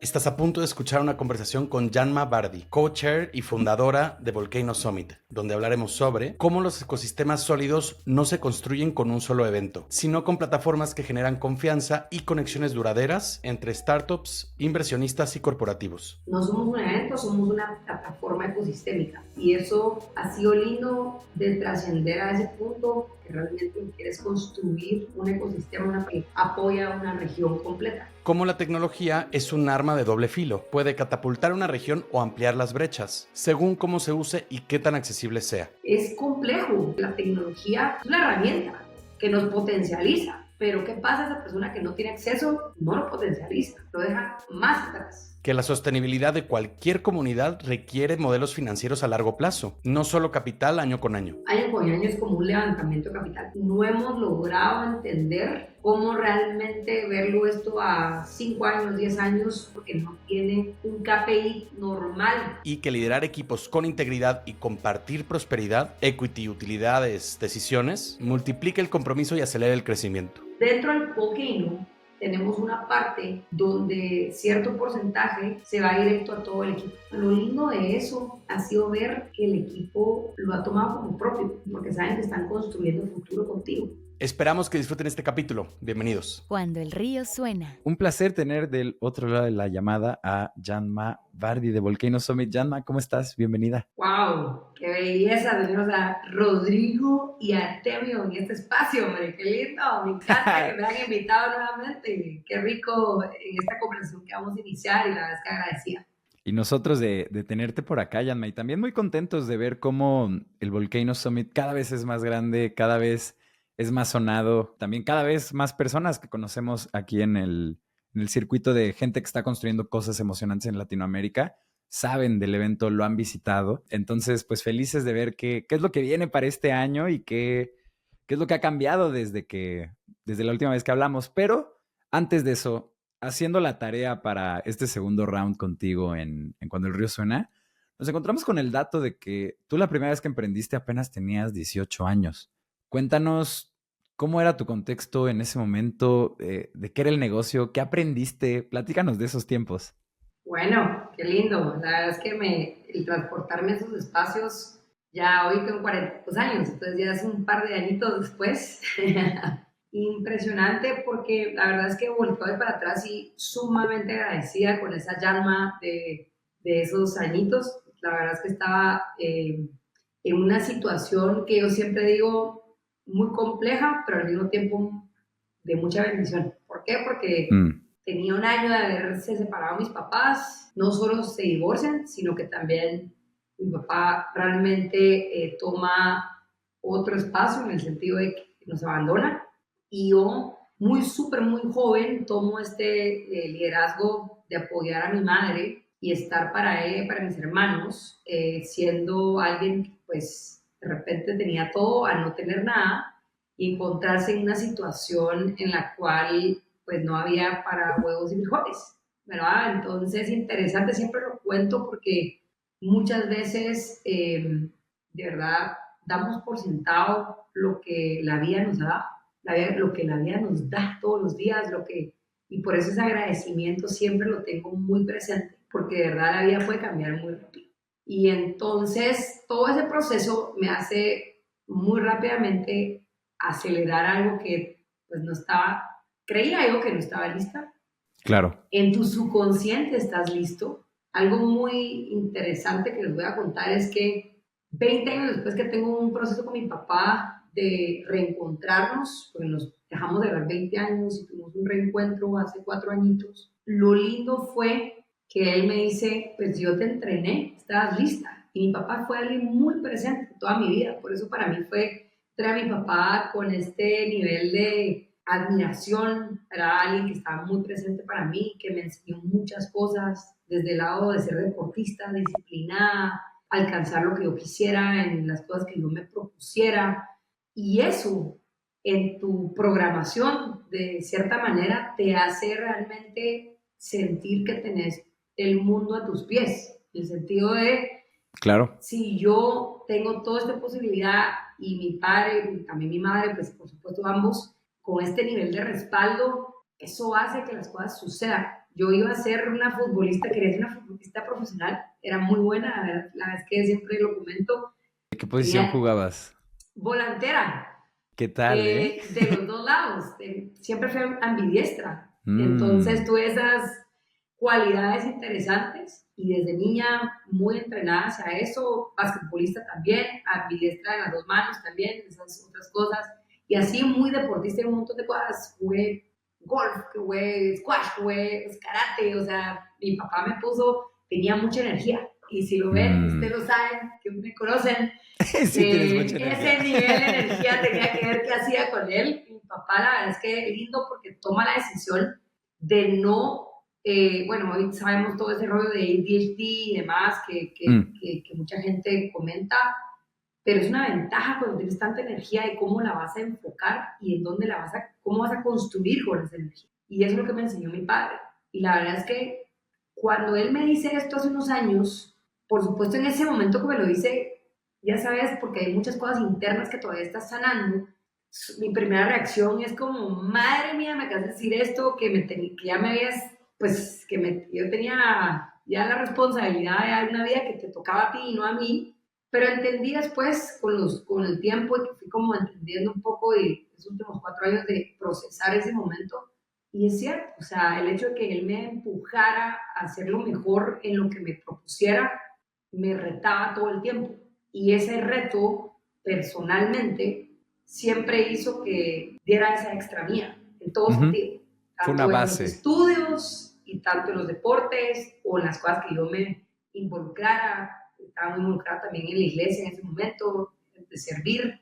Estás a punto de escuchar una conversación con Janma Vardi, co-chair y fundadora de Volcano Summit, donde hablaremos sobre cómo los ecosistemas sólidos no se construyen con un solo evento, sino con plataformas que generan confianza y conexiones duraderas entre startups, inversionistas y corporativos. No somos un evento, somos una plataforma ecosistémica y eso ha sido lindo de trascender a ese punto que realmente quieres construir un ecosistema que apoya a una región completa. Cómo la tecnología es un arma de doble filo, puede catapultar una región o ampliar las brechas, según cómo se use y qué tan accesible sea. Es complejo, la tecnología es una herramienta que nos potencializa, pero ¿qué pasa a esa persona que no tiene acceso? No lo potencializa, lo deja más atrás. Que la sostenibilidad de cualquier comunidad requiere modelos financieros a largo plazo, no solo capital año con año. Año con año es como un levantamiento de capital. No hemos logrado entender cómo realmente verlo esto a 5 años, 10 años, porque no tiene un KPI normal. Y que liderar equipos con integridad y compartir prosperidad, equity, utilidades, decisiones, multiplique el compromiso y acelere el crecimiento. Dentro del Volcano tenemos una parte donde cierto porcentaje se va directo a todo el equipo. Lo lindo de eso ha sido ver que el equipo lo ha tomado como propio, porque saben que están construyendo el futuro contigo. Esperamos que disfruten este capítulo. Bienvenidos. Cuando el río suena. Un placer tener del otro lado de la llamada a Janma Vardi de Volcano Summit. Janma, ¿cómo estás? Bienvenida. ¡Wow! ¡Qué belleza! Tenemos a Rodrigo y a Artemio en este espacio, hombre. ¡Qué lindo! Me encanta que me hayan invitado nuevamente. ¡Qué rico en esta conversación que vamos a iniciar! Y la verdad es que agradecida. Y nosotros de tenerte por acá, Janma, y también muy contentos de ver cómo el Volcano Summit cada vez es más grande, cada vez es más sonado, también cada vez más personas que conocemos aquí en el circuito de gente que está construyendo cosas emocionantes en Latinoamérica, saben del evento, lo han visitado. Entonces, pues felices de ver qué es lo que viene para este año y qué es lo que ha cambiado desde la última vez que hablamos. Pero antes de eso, haciendo la tarea para este segundo round contigo en Cuando el río suena, nos encontramos con el dato de que tú la primera vez que emprendiste apenas tenías 18 años. Cuéntanos cómo era tu contexto en ese momento, de qué era el negocio, qué aprendiste, platícanos de esos tiempos. Bueno, qué lindo. La verdad es que el transportarme a esos espacios, ya hoy tengo 42 años, entonces ya es un par de añitos después. Impresionante porque la verdad es que volteo de para atrás y sumamente agradecida con esa llama de esos añitos. La verdad es que estaba en una situación que yo siempre digo muy compleja, pero al mismo tiempo de mucha bendición. ¿Por qué? Porque tenía un año de haberse separado mis papás. No solo se divorcian, sino que también mi papá realmente toma otro espacio en el sentido de que nos abandona. Y yo, muy joven, tomo este liderazgo de apoyar a mi madre y estar para ella y para mis hermanos, siendo alguien que pues de repente tenía todo a no tener nada y encontrarse en una situación en la cual pues no había para huevos y frijoles, ¿verdad? Entonces, interesante, siempre lo cuento porque muchas veces, de verdad, damos por sentado lo que la vida nos da, lo que la vida nos da todos los días, y por eso ese agradecimiento siempre lo tengo muy presente, porque de verdad la vida puede cambiar muy rápido. Y entonces todo ese proceso me hace muy rápidamente acelerar algo que pues no estaba, creía yo que no estaba lista. Claro. En tu subconsciente estás listo. Algo muy interesante que les voy a contar es que 20 años después que tengo un proceso con mi papá de reencontrarnos, porque nos dejamos de ver 20 años y tuvimos un reencuentro hace 4 añitos, lo lindo fue que él me dice, pues yo te entrené, estabas lista. Y mi papá fue alguien muy presente toda mi vida, por eso para mí fue traer a mi papá con este nivel de admiración, era alguien que estaba muy presente para mí, que me enseñó muchas cosas, desde el lado de ser deportista, disciplinada, alcanzar lo que yo quisiera en las cosas que yo me propusiera. Y eso en tu programación, de cierta manera, te hace realmente sentir que tenés el mundo a tus pies, en el sentido de, claro, si yo tengo toda esta posibilidad y mi padre, y también mi madre, pues por supuesto ambos, con este nivel de respaldo, eso hace que las cosas sucedan. yo iba a ser una futbolista, quería ser una futbolista profesional, era muy buena, la verdad es que siempre lo comento. ¿De qué posición Tenía jugabas? volantera, ¿Qué tal, de los dos lados, siempre fui ambidiestra, entonces Mm, tuve esas cualidades interesantes y desde niña muy entrenada hacia eso, basquetbolista también, ambidiestra de las dos manos también, esas otras cosas, y así muy deportista en un montón de cosas, jugué golf, jugué squash, jugué karate, o sea, mi papá me puso, tenía mucha energía, y si lo ven, mm. ustedes lo saben, que me conocen, Sí, tienes mucha energía. ese nivel de energía tenía que ver qué hacía con él. Mi papá, la verdad es que lindo porque toma la decisión de no, bueno, hoy sabemos todo ese rollo de ADHD y demás Mm, que mucha gente comenta, pero es una ventaja cuando tienes tanta energía de cómo la vas a enfocar y en dónde la vas a, cómo vas a construir con esa energía. Y eso es lo que me enseñó mi padre. Y la verdad es que cuando él me dice esto hace unos años, por supuesto en ese momento que me lo dice, ya sabes, porque hay muchas cosas internas que todavía estás sanando, mi primera reacción es como, madre mía, me acabas de decir esto, que ya me habías, pues, yo tenía ya la responsabilidad de una vida que te tocaba a ti y no a mí, pero entendí después con el tiempo y que fui como entendiendo un poco de esos últimos 4 años de procesar ese momento. Y es cierto, o sea, el hecho de que él me empujara a hacerlo mejor en lo que me propusiera, me retaba todo el tiempo. Y ese reto, personalmente, siempre hizo que diera esa extra mía, en todo ujú. sentido. Fue una Tanto en los base. estudios y tanto en los deportes o en las cosas que yo me involucrara. Estaba muy involucrada también en la iglesia en ese momento, de servir.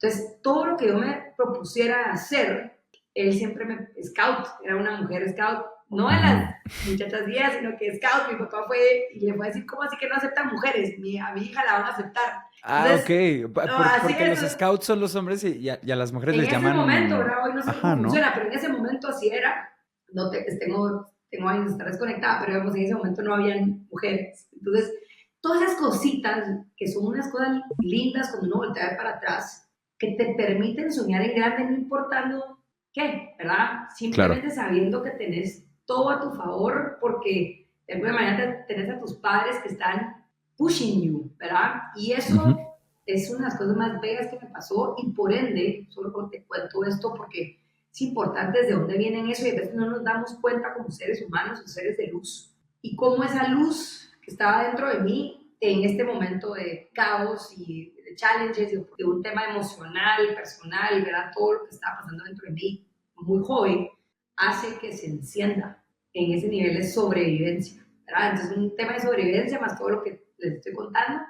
Entonces, todo lo que yo me propusiera hacer, él siempre scout, era una mujer scout, no de Ujú. las muchachas guías, sino que scout, mi papá fue y le fue a decir, ¿cómo así que no aceptan mujeres? A mi hija la van a aceptar. Ah, ok. Entonces, así Porque los es, scouts son los hombres y a las mujeres en les ese momento, llaman... ahora hoy no sé Ajá, cómo ¿no? funciona, pero en ese momento así era. No tengo años de estar desconectada, pero digamos, en ese momento no habían mujeres. Entonces, todas esas cositas que son unas cosas lindas cuando uno voltea para atrás, que te permiten soñar en grande, no importando qué, ¿verdad? Claro. Simplemente sabiendo que tenés todo a tu favor, porque de alguna manera tenés a tus padres que están pushing you, ¿verdad? Y Ujú. eso es una de las cosas más bellas que me pasó y por ende, solo te cuento esto porque es importante desde dónde vienen eso y a veces no nos damos cuenta como seres humanos o seres de luz y cómo esa luz que estaba dentro de mí en este momento de caos y de challenges, de un tema emocional, personal, ¿verdad? Todo lo que estaba pasando dentro de mí muy joven, hace que se encienda en ese nivel de sobrevivencia, ¿verdad? Entonces un tema de sobrevivencia más todo lo que les estoy contando.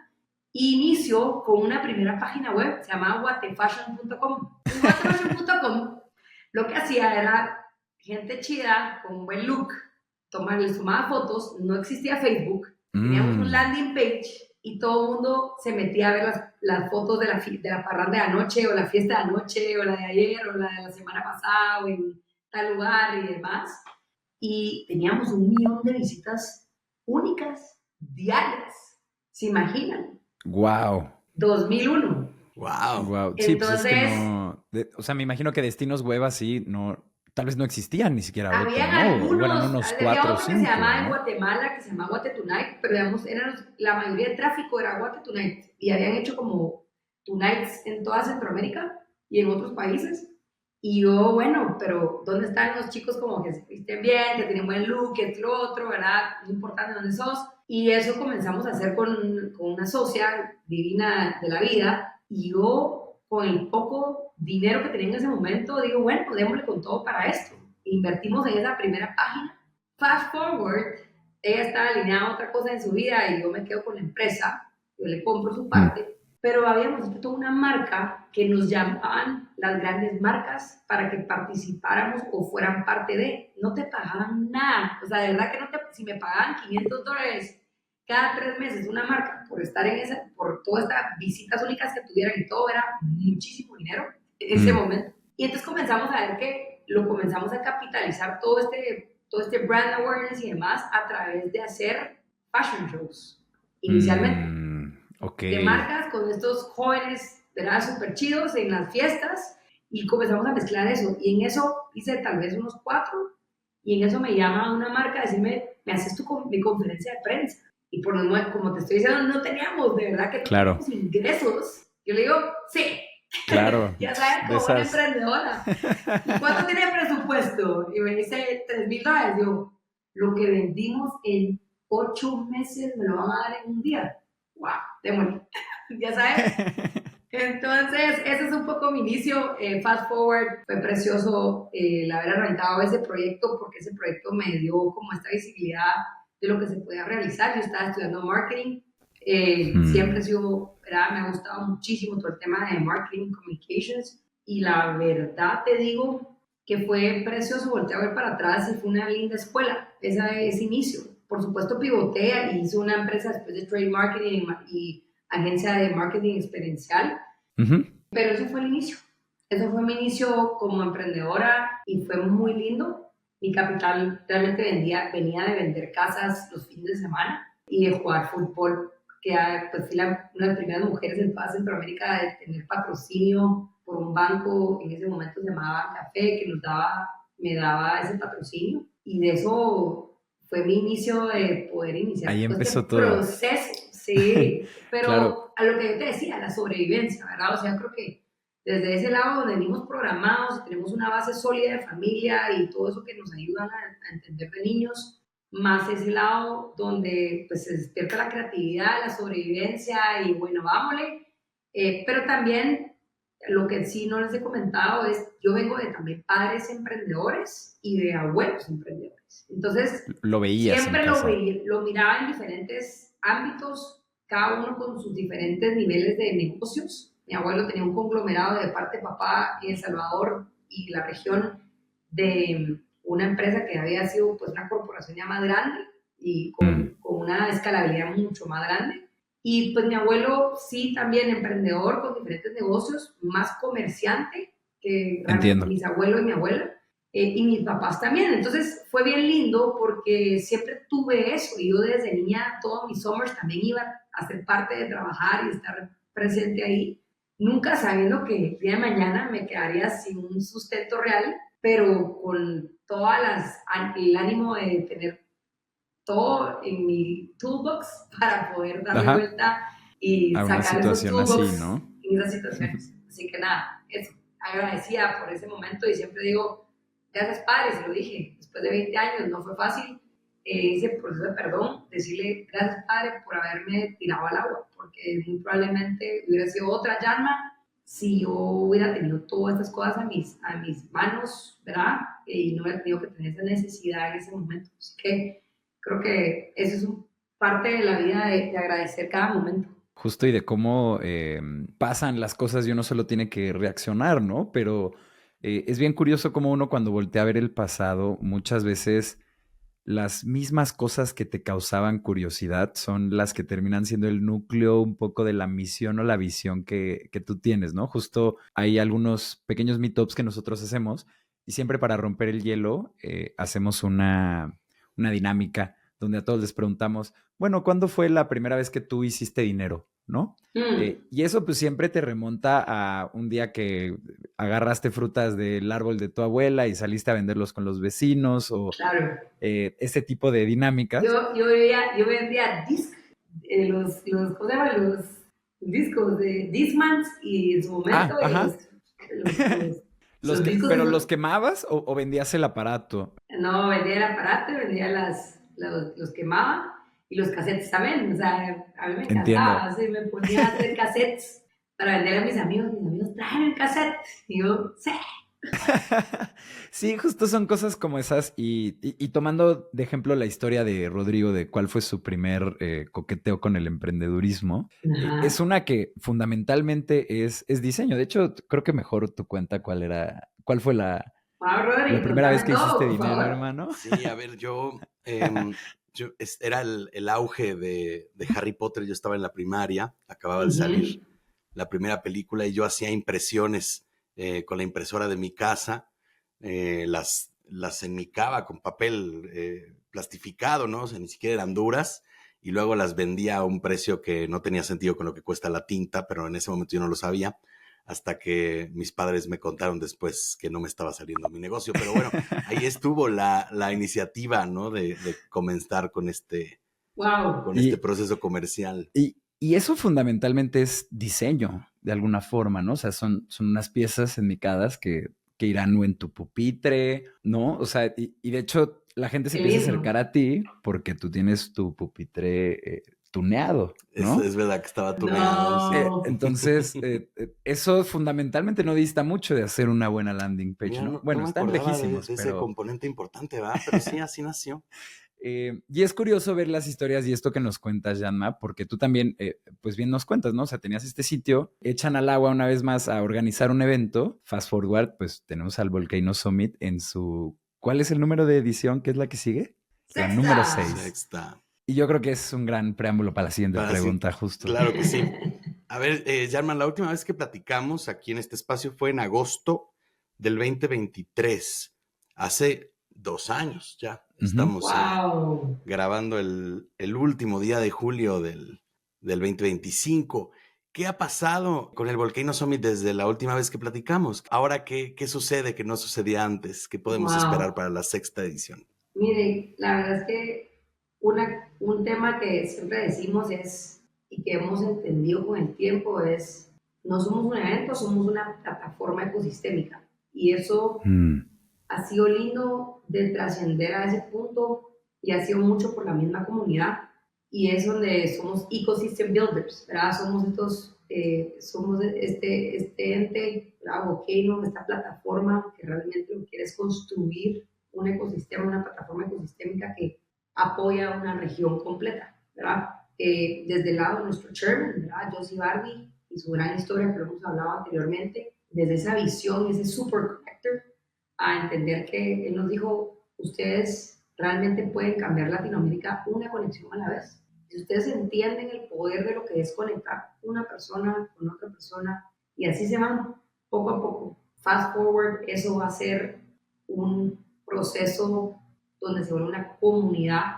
Inicio con una primera página web, se llama guatefashion.com. En guatefashion.com lo que hacía era gente chida, con buen look, les tomaba fotos, no existía Facebook, teníamos un Mm, landing page y todo el mundo se metía a ver las fotos de la parranda de anoche, o la fiesta de anoche, o la de ayer, o la de la semana pasada, o en tal lugar y demás. Y teníamos 1 millón de visitas únicas, diarias, ¿se imaginan? wow. 2001. ¡Wow! Wow. Sí, pues es que Entonces, no. O sea, me imagino que destinos web así no. Tal vez no existían ni siquiera ahorita, habían ¿no? O eran algunos, unos había cuatro o otro que se cinco, llamaba en ¿no? Guatemala, que se llamaba Guate Tonight, pero digamos, la mayoría de tráfico era Guate Tonight, y habían hecho como Tonights en toda Centroamérica y en otros países. Y yo, bueno, pero ¿dónde están los chicos como que se visten bien, que tienen buen look, que es lo otro, ¿verdad? No importa de dónde sos. Y eso comenzamos a hacer con una socia divina de la vida, y yo, con el poco dinero que tenía en ese momento, digo, bueno, démosle con todo para esto. Invertimos en esa primera página. Fast forward, ella está alineada a otra cosa en su vida y yo me quedo con la empresa, yo le compro su Mm, parte, pero habíamos hecho una marca que nos llamaban las grandes marcas para que participáramos o fueran parte de. No te pagaban nada, o sea, de verdad que si me pagaban $500 cada 3 meses una marca por estar en esa, por todas estas visitas únicas que tuvieran y todo, era muchísimo dinero en ese mm, momento. Y entonces comenzamos a ver que lo comenzamos a capitalizar todo este brand awareness y demás a través de hacer fashion shows, inicialmente, ok. de marcas con estos jóvenes, ¿verdad? Súper chidos en las fiestas y comenzamos a mezclar eso. Y en eso hice tal vez unos 4 Y en eso me llama una marca a decirme, ¿me haces mi conferencia de prensa? Y por como te estoy diciendo, no teníamos, de verdad que no Claro, teníamos ingresos. Yo le digo, sí, claro. ya sabes, De como buena esas. emprendedora. ¿Y cuánto tiene de presupuesto? Y me dice $3,000. Yo, lo que vendimos en 8 meses me lo van a dar en un día. ¡Wow! Démosle. Ya sabes. Entonces, ese es un poco mi inicio. Fast forward, fue precioso el haber arrancado ese proyecto porque ese proyecto me dio como esta visibilidad de lo que se podía realizar. Yo estaba estudiando marketing. Siempre he sido, ¿verdad? Me ha gustado muchísimo todo el tema de marketing, communications. Y la verdad te digo que fue precioso voltear a ver para atrás y fue una linda escuela, ese inicio. Por supuesto, pivoté y hice una empresa después de trade marketing y agencia de marketing experiencial, pero eso fue el inicio. Eso fue mi inicio como emprendedora y fue muy lindo. Mi capital realmente venía de vender casas los fines de semana y de jugar fútbol, que pues, fui una de las primeras mujeres en toda Centroamérica de tener patrocinio por un banco, en ese momento se llamaba Café, que me daba ese patrocinio. Y de eso fue mi inicio de poder iniciar Ahí todo este empezó todo. proceso. Sí, Claro. pero a lo que yo te decía, la sobrevivencia, ¿verdad? O sea, creo que desde ese lado donde venimos programados, tenemos una base sólida de familia y todo eso que nos ayuda a entender de niños, más ese lado donde pues se despierta la creatividad, la sobrevivencia y bueno, vámonos. Pero también lo que sí no les he comentado es, yo vengo de también padres emprendedores y de abuelos emprendedores. Entonces, Lo veías en siempre casa. lo miraba en diferentes ámbitos, cada uno con sus diferentes niveles de negocios. Mi abuelo tenía un conglomerado de parte de papá en El Salvador y la región de una empresa que había sido pues una corporación ya más grande y con una escalabilidad mucho más grande. Y pues mi abuelo sí también emprendedor con diferentes negocios, más comerciante que realmente Entiendo. mis abuelos y mi abuela. Y mis papás también. Entonces fue bien lindo porque siempre tuve eso. Y yo desde niña, todos mis summers también iba a ser parte de trabajar y estar presente ahí, nunca sabiendo que el día de mañana me quedaría sin un sustento real, pero con el ánimo de tener todo en mi toolbox para poder darle Ajá. vuelta y A una sacar esos situación así, toolbox ¿no? en esas situaciones. Así que nada, eso, agradecida por ese momento y siempre digo, gracias padre, se lo dije, después de 20 años no fue fácil ese proceso de perdón, decirle gracias padre por haberme tirado al agua, porque muy probablemente hubiera sido otra llama si yo hubiera tenido todas estas cosas a mis manos, ¿verdad? Y no hubiera tenido que tener esa necesidad en ese momento. Así que creo que eso es parte de la vida de agradecer cada momento. Justo y de cómo pasan las cosas y uno solo tiene que reaccionar, ¿no? Pero es bien curioso cómo uno cuando voltea a ver el pasado, muchas veces las mismas cosas que te causaban curiosidad son las que terminan siendo el núcleo un poco de la misión o la visión que tú tienes, ¿no? Justo hay algunos pequeños meetups que nosotros hacemos y siempre para romper el hielo hacemos una dinámica donde a todos les preguntamos, bueno, ¿cuándo fue la primera vez que tú hiciste dinero? ¿No? Mm, Y eso pues siempre te remonta a un día que agarraste frutas del árbol de tu abuela y saliste a venderlos con los vecinos o claro. ese tipo de dinámicas. Yo vendía ¿cómo se llama? Los discos de Discmans y en su momento Ah, ajá. los discos, ¿Pero los quemabas o vendías el aparato? no, vendía el aparato, vendía los quemaba y los cassettes también. O sea, a mí me encantaba, Entiendo. así me ponía a hacer cassettes para vender a mis amigos. Mis amigos traen el cassette. Y yo, sí. Sí, justo son cosas como esas y tomando de ejemplo la historia de Rodrigo de cuál fue su primer coqueteo con el emprendedurismo, es Ajá. una que fundamentalmente es diseño. De hecho, creo que mejor tu cuenta cuál fue Wow, la Rodri, primera vez contame que todo, hiciste por dinero, favor. hermano. Sí, a ver, era el auge de Harry Potter, yo estaba en la primaria, acababa de salir Ujú. la primera película y yo hacía impresiones con la impresora de mi casa, las enmicaba con papel plastificado, ¿no? O sea, ni siquiera eran duras, y luego las vendía a un precio que no tenía sentido con lo que cuesta la tinta, pero en ese momento yo no lo sabía, hasta que mis padres me contaron después que no me estaba saliendo mi negocio. Pero bueno, ahí estuvo la iniciativa, ¿no? De comenzar con Wow. este proceso comercial. Y eso fundamentalmente es diseño, de alguna forma, ¿no? O sea, son unas piezas enmicadas que irán o en tu pupitre, ¿no? O sea, y de hecho la gente se Qué empieza a lindo. acercar a ti porque tú tienes tu pupitre tuneado, ¿no? Es verdad que estaba tuneado, sí. No. Entonces, eso fundamentalmente no dista mucho de hacer una buena landing page, Mira, ¿no? no Bueno, me están acordaba de lejísimos, ese pero... componente importante, ¿verdad? Pero sí, así nació. Y es curioso ver las historias y esto que nos cuentas, Janma, porque tú también, pues bien nos cuentas, ¿no? O sea, tenías este sitio, echan al agua una vez más a organizar un evento. Fast forward, pues tenemos al Volcano Summit en su... ¿Cuál es el número de edición? ¿Qué es la que sigue? La número Sexta. 6. Sexta. Y yo creo que es un gran preámbulo para la siguiente pregunta, justo. Claro que sí. A ver, Yarman, la última vez que platicamos aquí en este espacio fue en agosto del 2023. Hace 2 años ya. Estamos Wow. grabando el último día de julio del 2025. ¿Qué ha pasado con el Volcano Summit desde la última vez que platicamos? Ahora, ¿qué sucede que no sucedía antes? ¿Qué podemos esperar para la sexta edición? Mire, la verdad es que un tema que siempre decimos es, y que hemos entendido con el tiempo, es, no somos un evento, somos una plataforma ecosistémica. Y eso ha sido lindo de trascender a ese punto y ha sido mucho por la misma comunidad. Y es donde somos ecosystem builders, ¿verdad? Somos este ente, ¿verdad? Volcano, esta plataforma que realmente lo que quiere es construir un ecosistema, una plataforma ecosistémica que apoya a una región completa, ¿verdad? Desde el lado de nuestro chairman, ¿verdad? Josie Bardi y su gran historia que lo hemos hablado anteriormente, desde esa visión, ese super connector, a entender que él nos dijo, ustedes realmente pueden cambiar Latinoamérica una conexión a la vez. Si ustedes entienden el poder de lo que es conectar una persona con otra persona y así se van poco a poco, fast forward, eso va a ser un proceso donde se vuelve una comunidad,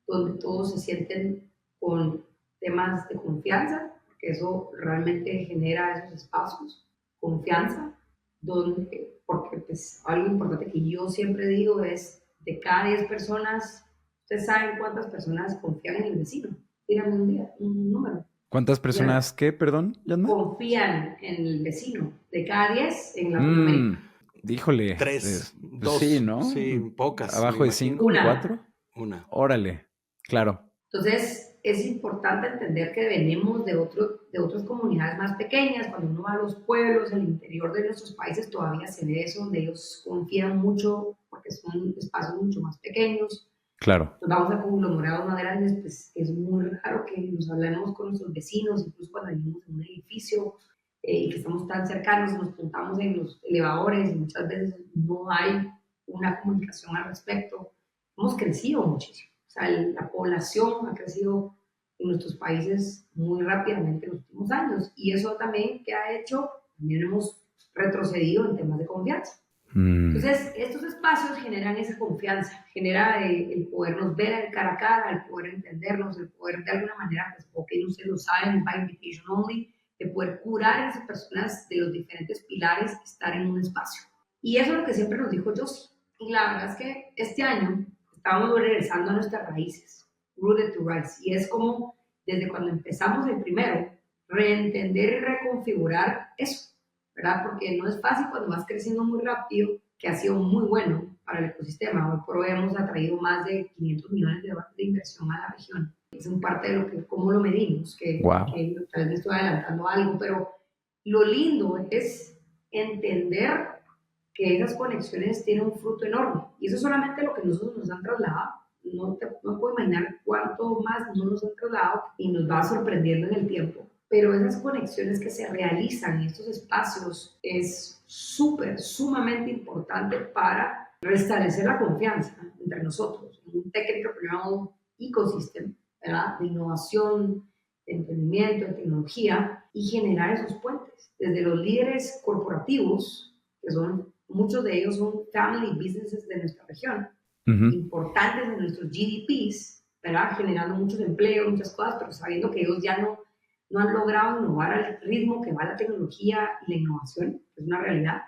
donde todos se sienten con temas de confianza, porque eso realmente genera esos espacios, confianza, donde, porque pues algo importante que yo siempre digo es, de cada 10 personas, ustedes saben cuántas personas confían en el vecino. Díganme un número. ¿Cuántas personas qué, perdón, Janma? Confían en el vecino. De cada 10 en Latinoamérica. Díjole. 3, Pues 2. sí, ¿no? Sí, pocas. Abajo de 5, 4. Una. Órale, claro. Entonces, es importante entender que venimos de otras comunidades más pequeñas. Cuando uno va a los pueblos, al interior de nuestros países, todavía se ve eso, donde ellos confían mucho porque son espacios mucho más pequeños. Claro. Nos vamos a conglomerados más grandes, pues es muy raro que nos hablemos con nuestros vecinos, incluso cuando vivimos en un edificio y que estamos tan cercanos, nos juntamos en los elevadores y muchas veces no hay una comunicación al respecto. Hemos crecido muchísimo. O sea, la población ha crecido en nuestros países muy rápidamente en los últimos años y eso también que ha hecho, también hemos retrocedido en temas de confianza. Entonces, estos espacios generan esa confianza, genera el podernos ver cara a cara, el poder entendernos, el poder de alguna manera, pues, ok, ustedes lo saben, by invitation only, de poder curar a esas personas de los diferentes pilares que están en un espacio. Y eso es lo que siempre nos dijo Josie. Y la verdad es que este año estábamos regresando a nuestras raíces, rooted to rise, y es como desde cuando empezamos el primero, reentender y reconfigurar eso, ¿verdad? Porque no es fácil cuando vas creciendo muy rápido, que ha sido muy bueno para el ecosistema. Hoy por hoy hemos atraído más de 500 millones de dólares de inversión a la región. Es un parte de lo que, cómo lo medimos, que tal vez me estoy adelantando algo, pero lo lindo es entender que esas conexiones tienen un fruto enorme. Y eso es solamente lo que nosotros nos han trasladado. No puedo imaginar cuánto más nos han trasladado y nos va sorprendiendo en el tiempo. Pero esas conexiones que se realizan en estos espacios es sumamente importante para restablecer la confianza entre nosotros, en un tech entrepreneurial ecosystem, ¿verdad? De innovación, de emprendimiento, de tecnología, y generar esos puentes. Desde los líderes corporativos, que son, muchos de ellos son family businesses de nuestra región, importantes en nuestros GDPs, ¿verdad? Generando muchos empleos, muchas cosas, pero sabiendo que ellos ya no no han logrado innovar al ritmo que va la tecnología y la innovación, es una realidad.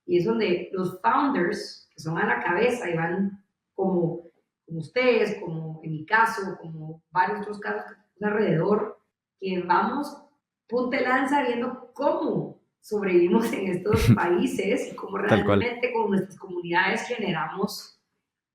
Y es donde los founders, que son a la cabeza y van como ustedes, como en mi caso, como varios otros casos que tenemos alrededor, que vamos punta de lanza viendo cómo sobrevivimos en estos países y cómo Tal cual. realmente con nuestras comunidades generamos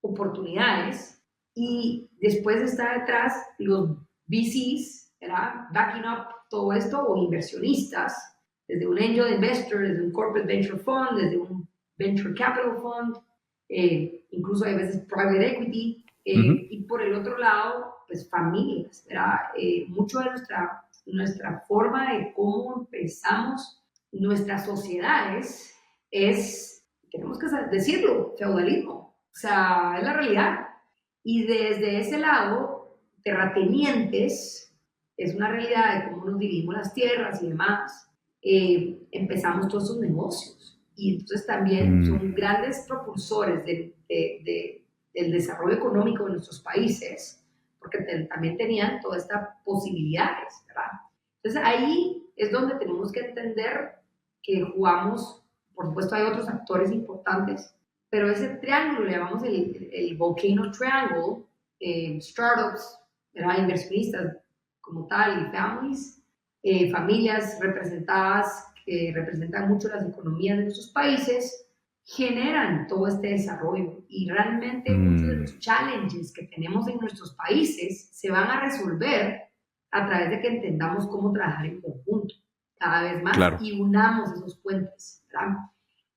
oportunidades. Y después está detrás los VCs, ¿verdad? Backing up todo esto, o inversionistas, desde un angel investor, desde un corporate venture fund, desde un venture capital fund, incluso hay veces private equity, y por el otro lado, pues familias, ¿verdad? Mucho de nuestra forma de cómo empezamos nuestras sociedades es, tenemos que decirlo, feudalismo, o sea, es la realidad. Y desde ese lado, terratenientes, es una realidad de cómo nos dividimos las tierras y demás, empezamos todos esos negocios. Y entonces también son grandes propulsores del desarrollo económico de nuestros países, porque también tenían todas estas posibilidades, ¿verdad? Entonces ahí es donde tenemos que entender que jugamos, por supuesto hay otros actores importantes, pero ese triángulo, le llamamos el Volcano Triangle, startups, ¿verdad? Inversionistas como tal, y families, familias representadas que representan mucho las economías de nuestros países, generan todo este desarrollo. Y realmente muchos de los challenges que tenemos en nuestros países se van a resolver a través de que entendamos cómo trabajar en conjunto cada vez más, claro, y unamos esos puentes, ¿verdad?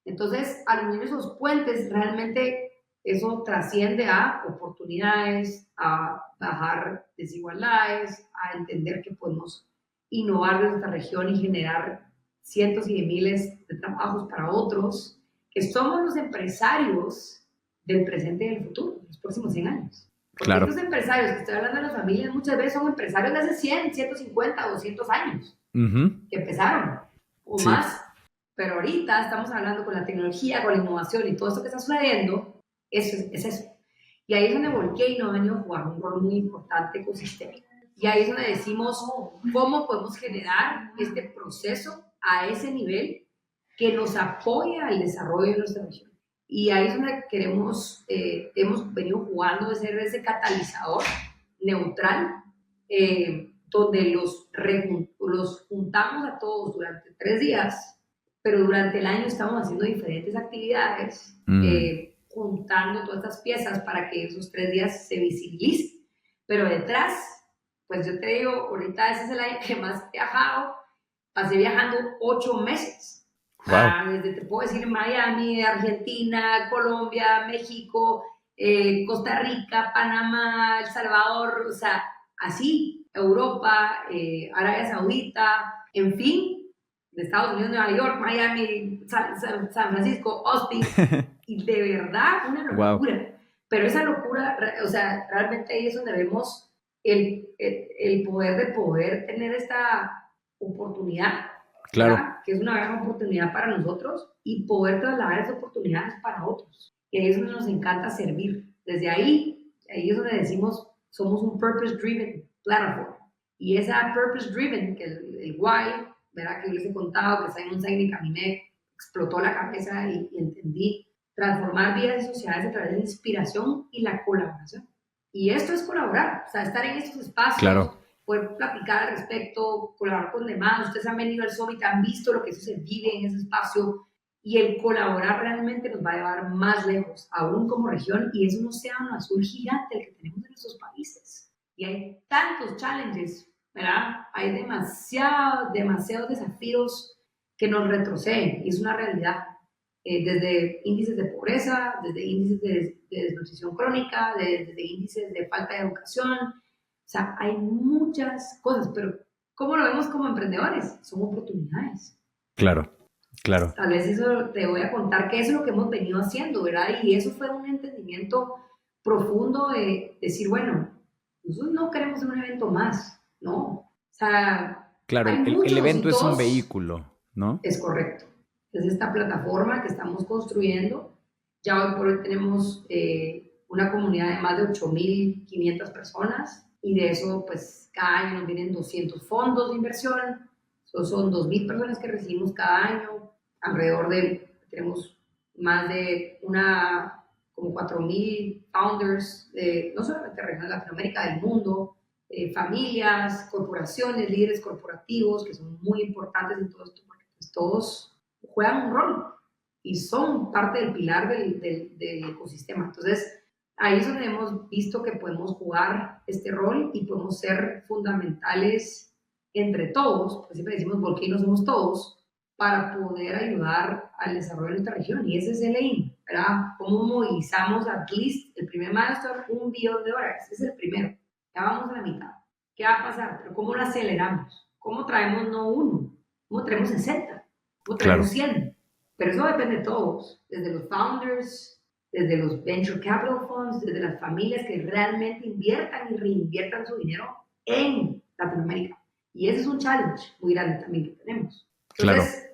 Entonces, al unir esos puentes, realmente eso trasciende a oportunidades, a bajar desigualdades, a entender que podemos innovar en nuestra región y generar cientos y de miles de trabajos para otros, que somos los empresarios del presente y del futuro, los próximos 100 años. Porque claro, estos empresarios que estoy hablando de las familias muchas veces son empresarios de hace 100, 150, 200 años, que empezaron, o sí, más. Pero ahorita estamos hablando con la tecnología, con la innovación y todo esto que está sucediendo, es eso. Y ahí es donde Volcano ha venido a jugar un rol muy importante ecosistémico. Y ahí es donde decimos cómo podemos generar este proceso a ese nivel que nos apoya al desarrollo de nuestra región. Y ahí es donde hemos venido jugando de ser ese catalizador neutral, donde los juntamos a todos durante 3 días, pero durante el año estamos haciendo diferentes actividades, juntando todas estas piezas para que esos 3 días se visibilicen. Pero detrás, pues yo te digo, ahorita ese es el año que más he viajado, pasé viajando 8 meses. Wow. Desde, te puedo decir, Miami, Argentina, Colombia, México, Costa Rica, Panamá, El Salvador, o sea, así, Europa, Arabia Saudita, en fin, de Estados Unidos, Nueva York, Miami, San Francisco, Austin, y de verdad una locura. Wow. Pero esa locura, o sea, realmente ahí es donde vemos el poder de poder tener esta oportunidad, claro, ¿verdad? Que es una gran oportunidad para nosotros, y poder trasladar esas oportunidades para otros. Y ahí es donde nos encanta servir. Desde ahí es donde decimos, somos un purpose-driven platform. Y esa purpose-driven, que el why, ¿verdad? Que yo les he contado, que Simon Sinek a mí me explotó la cabeza y entendí, transformar vidas y sociedades a través de la inspiración y la colaboración. Y esto es colaborar, o sea, estar en estos espacios, claro, poder platicar al respecto, colaborar con demás. Ustedes han venido al Summit, han visto lo que eso se vive en ese espacio, y el colaborar realmente nos va a llevar más lejos, aún como región, y es un océano azul gigante el que tenemos en nuestros países. Y hay tantos challenges, ¿verdad? Hay demasiados desafíos que nos retroceden, y es una realidad. Desde índices de pobreza, desde índices de desnutrición crónica, desde índices de falta de educación. O sea, hay muchas cosas, pero ¿cómo lo vemos como emprendedores? Son oportunidades. Claro, claro. Tal vez eso te voy a contar que eso es lo que hemos venido haciendo, ¿verdad? Y eso fue un entendimiento profundo de decir, bueno, nosotros no queremos un evento más, ¿no? O sea, claro, el evento es un vehículo, ¿no? Es correcto. Es esta plataforma que estamos construyendo. Ya hoy por hoy tenemos una comunidad de más de 8.500 personas. y de eso, pues, cada año nos vienen 200 fondos de inversión. Son 2.000 personas que recibimos cada año. Tenemos más de como 4.000 founders, no solamente de región de Latinoamérica, del mundo, familias, corporaciones, líderes corporativos, que son muy importantes en todo esto, porque pues, todos juegan un rol y son parte del pilar del ecosistema. Entonces, ahí es donde hemos visto que podemos jugar este rol y podemos ser fundamentales entre todos, pues siempre decimos Volcano somos todos, para poder ayudar al desarrollo de nuestra región. Y ese es el aim, ¿verdad? ¿Cómo movilizamos at least el primer milestone, $1 billón? Ese es el primero. Ya vamos a la mitad. ¿Qué va a pasar? Pero ¿cómo lo aceleramos? ¿Cómo traemos no uno? ¿Cómo traemos 60? ¿Cómo traemos 100? Pero eso depende de todos, desde los founders, desde los venture capital funds, desde las familias que realmente inviertan y reinviertan su dinero en Latinoamérica. Y ese es un challenge muy grande también que tenemos. Entonces,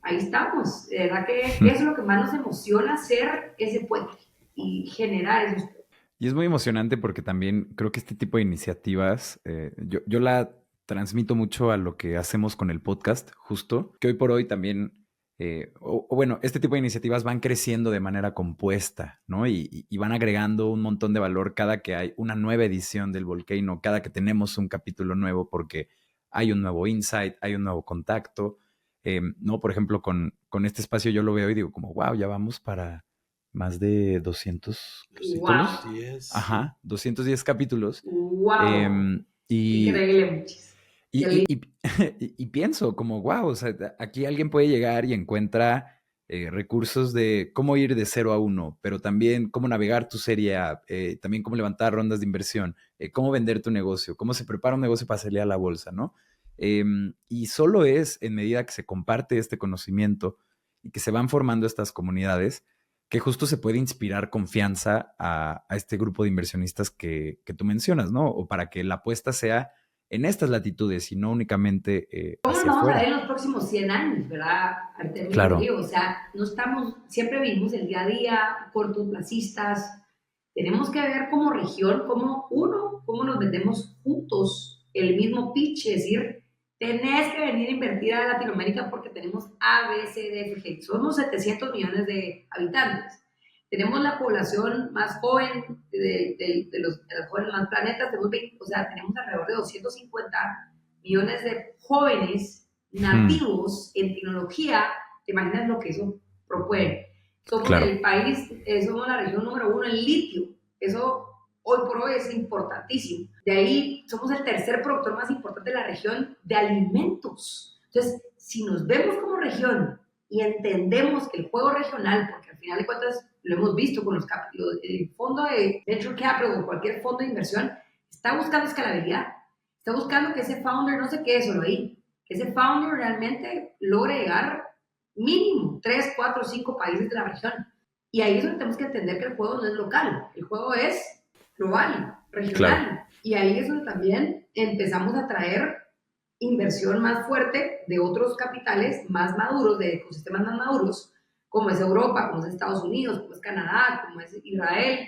ahí estamos. De verdad que eso es lo que más nos emociona, hacer ese puente y generar esos puentes. Y es muy emocionante porque también creo que este tipo de iniciativas, yo la transmito mucho a lo que hacemos con el podcast, justo, que hoy por hoy también, bueno, este tipo de iniciativas van creciendo de manera compuesta, ¿no? Y van agregando un montón de valor cada que hay una nueva edición del Volcano, cada que tenemos un capítulo nuevo, porque hay un nuevo insight, hay un nuevo contacto, ¿no? Por ejemplo, con este espacio yo lo veo y digo como, wow, ya vamos para más de 200 capítulos. Wow. 10. Ajá, 210 capítulos. Wow. Increíble, muchis. Y pienso como, wow, o sea, aquí alguien puede llegar y encuentra recursos de cómo ir de 0 a 1, pero también cómo navegar tu serie A, también cómo levantar rondas de inversión, cómo vender tu negocio, cómo se prepara un negocio para salir a la bolsa, ¿no? Y solo es en medida que se comparte este conocimiento y que se van formando estas comunidades que justo se puede inspirar confianza a este grupo de inversionistas que tú mencionas, ¿no? O para que la apuesta sea en estas latitudes y no únicamente ¿Cómo hacia nos vamos a afuera. ver en los próximos 100 años, verdad, Artemio? Claro. O sea, no estamos, siempre vivimos el día a día, cortoplacistas. Tenemos que ver como región, cómo nos vendemos juntos el mismo pitch, es decir, tenés que venir a invertir a Latinoamérica porque tenemos A, B, C, D, F, G. Somos 700 millones de habitantes. Tenemos la población más joven de los jóvenes más planetas, tenemos alrededor de 250 millones de jóvenes nativos en tecnología. ¿Te imaginas lo que eso propone? Somos el país, somos la región número 1 en litio. Eso hoy por hoy es importantísimo. De ahí somos el tercer productor más importante de la región de alimentos. Entonces, si nos vemos como región y entendemos que el juego regional, porque al final de cuentas lo hemos visto con el fondo de Venture Capital o cualquier fondo de inversión, está buscando escalabilidad, está buscando que ese founder no se quede solo ahí, que ese founder realmente logre llegar mínimo 3, 4, 5 países de la región. Y ahí es donde tenemos que entender que el juego no es local, el juego es global, regional. Claro. Y ahí es donde también empezamos a traer inversión más fuerte de otros capitales más maduros, de ecosistemas más maduros, como es Europa, como es Estados Unidos, como es Canadá, como es Israel.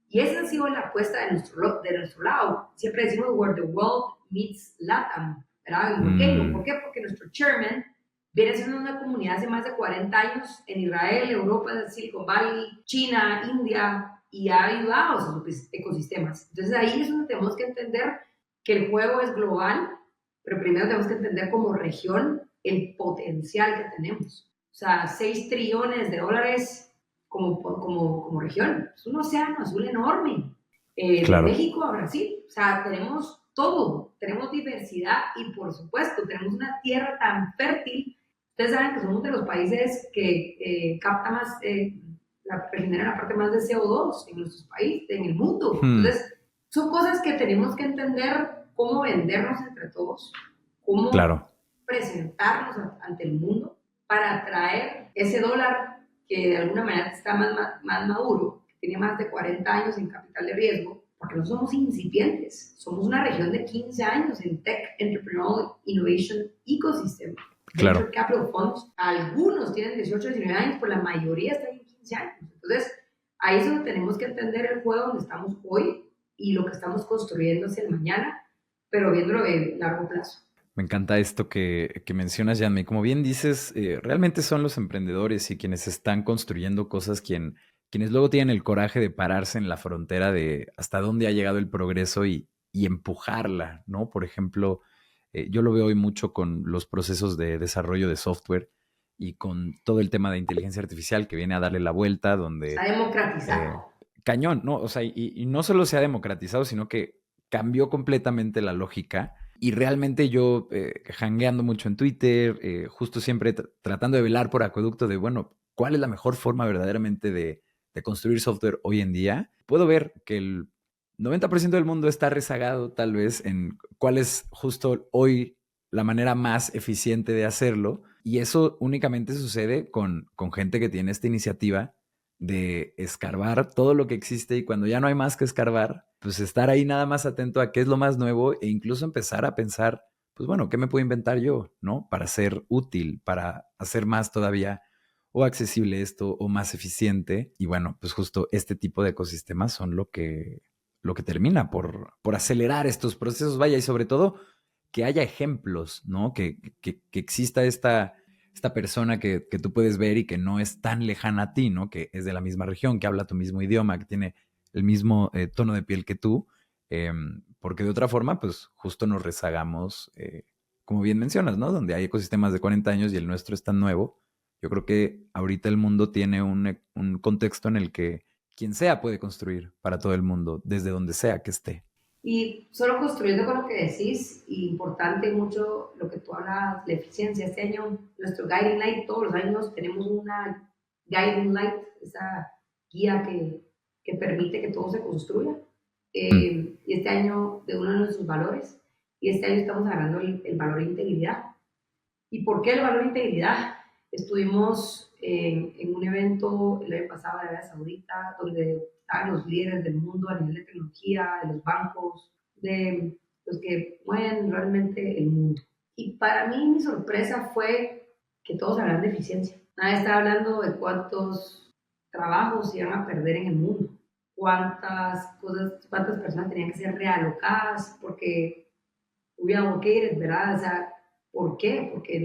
Y esa ha sido la apuesta de nuestro lado. Siempre decimos where the world meets LATAM, ¿verdad? ¿Por qué? ¿Por qué? Porque nuestro chairman viene siendo una comunidad hace más de 40 años en Israel, Europa, Silicon Valley, China, India, y ha ayudado a esos ecosistemas. Entonces ahí es donde tenemos que entender que el juego es global, pero primero tenemos que entender como región el potencial que tenemos. O sea, 6 trillones de dólares como región. Es un océano azul enorme. Claro. De México a Brasil. O sea, tenemos todo. Tenemos diversidad y, por supuesto, tenemos una tierra tan fértil. Ustedes saben que somos de los países que capta más, genera la parte más de CO2 en nuestros países, en el mundo. Entonces, son cosas que tenemos que entender cómo vendernos entre todos, cómo presentarnos ante el mundo para atraer ese dólar que de alguna manera está más maduro, que tiene más de 40 años en capital de riesgo, porque no somos incipientes, somos una región de 15 años en Tech, Entrepreneurial Innovation Ecosystem. Claro. Venture Capital Funds, algunos tienen 18, 19 años, pero la mayoría están en 15 años. Entonces, ahí es donde tenemos que entender el juego donde estamos hoy y lo que estamos construyendo hacia el mañana, pero viéndolo de largo plazo. Me encanta esto que mencionas, Yanmei. Como bien dices, realmente son los emprendedores y quienes están construyendo cosas quienes luego tienen el coraje de pararse en la frontera de hasta dónde ha llegado el progreso y empujarla, ¿no? Por ejemplo, yo lo veo hoy mucho con los procesos de desarrollo de software y con todo el tema de inteligencia artificial que viene a darle la vuelta, Se donde ha eh, democratizado. cañón, ¿no? O sea, y no solo se ha democratizado, sino que cambió completamente la lógica. Y realmente yo, hangueando mucho en Twitter, justo siempre tratando de velar por acueducto de, bueno, ¿cuál es la mejor forma verdaderamente de construir software hoy en día? Puedo ver que el 90% del mundo está rezagado tal vez en cuál es justo hoy la manera más eficiente de hacerlo. Y eso únicamente sucede con gente que tiene esta iniciativa de escarbar todo lo que existe y cuando ya no hay más que escarbar, pues estar ahí nada más atento a qué es lo más nuevo e incluso empezar a pensar, pues bueno, ¿qué me puedo inventar yo, no? Para ser útil, para hacer más todavía o accesible esto o más eficiente. Y bueno, pues justo este tipo de ecosistemas son lo que termina por acelerar estos procesos, vaya, y sobre todo que haya ejemplos, ¿no? Que exista esta persona que tú puedes ver y que no es tan lejana a ti, ¿no? Que es de la misma región, que habla tu mismo idioma, que tiene el mismo tono de piel que tú, porque de otra forma, pues justo nos rezagamos, como bien mencionas, ¿no? Donde hay ecosistemas de 40 años y el nuestro es tan nuevo. Yo creo que ahorita el mundo tiene un contexto en el que quien sea puede construir para todo el mundo, desde donde sea que esté. Y solo construyendo con lo que decís, y importante mucho lo que tú hablas, la eficiencia. Este año, nuestro Guiding Light, todos los años tenemos una Guiding Light, esa guía que permite que todo se construya. Mm. Y este año, de uno de nuestros valores, y este año estamos agarrando el valor de integridad. ¿Y por qué el valor de integridad? Estuvimos en un evento el año pasado de Arabia Saudita, donde estaban los líderes del mundo a nivel de tecnología, de los bancos, de los que mueven realmente el mundo. Y para mí mi sorpresa fue que todos hablan de eficiencia. Nadie está hablando de cuántos trabajos se iban a perder en el mundo, cuántas cosas, cuántas personas tenían que ser realocadas porque hubiera bloqueos, ¿verdad? O sea, ¿por qué? Porque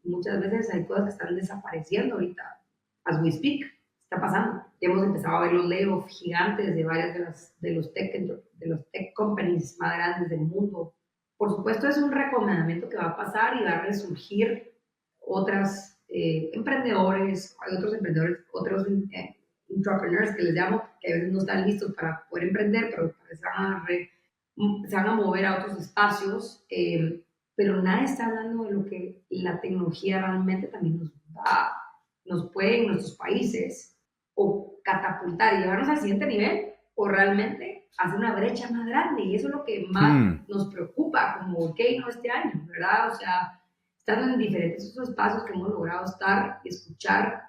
muchas veces hay cosas que están desapareciendo ahorita. As we speak, está pasando. Ya hemos empezado a ver los layoffs gigantes de varias de los tech companies más grandes del mundo. Por supuesto, es un recomendamiento que va a pasar y va a resurgir otras emprendedores, hay otros emprendedores, otros entrepreneurs que les llamo, que a veces no están listos para poder emprender, pero se van a mover a otros espacios, pero nadie está hablando de lo que la tecnología realmente también nos puede en nuestros países o catapultar y llevarnos al siguiente nivel o realmente hacer una brecha más grande y eso es lo que más nos preocupa como Volcano este año, ¿verdad? O sea, estando en diferentes esos espacios que hemos logrado estar y escuchar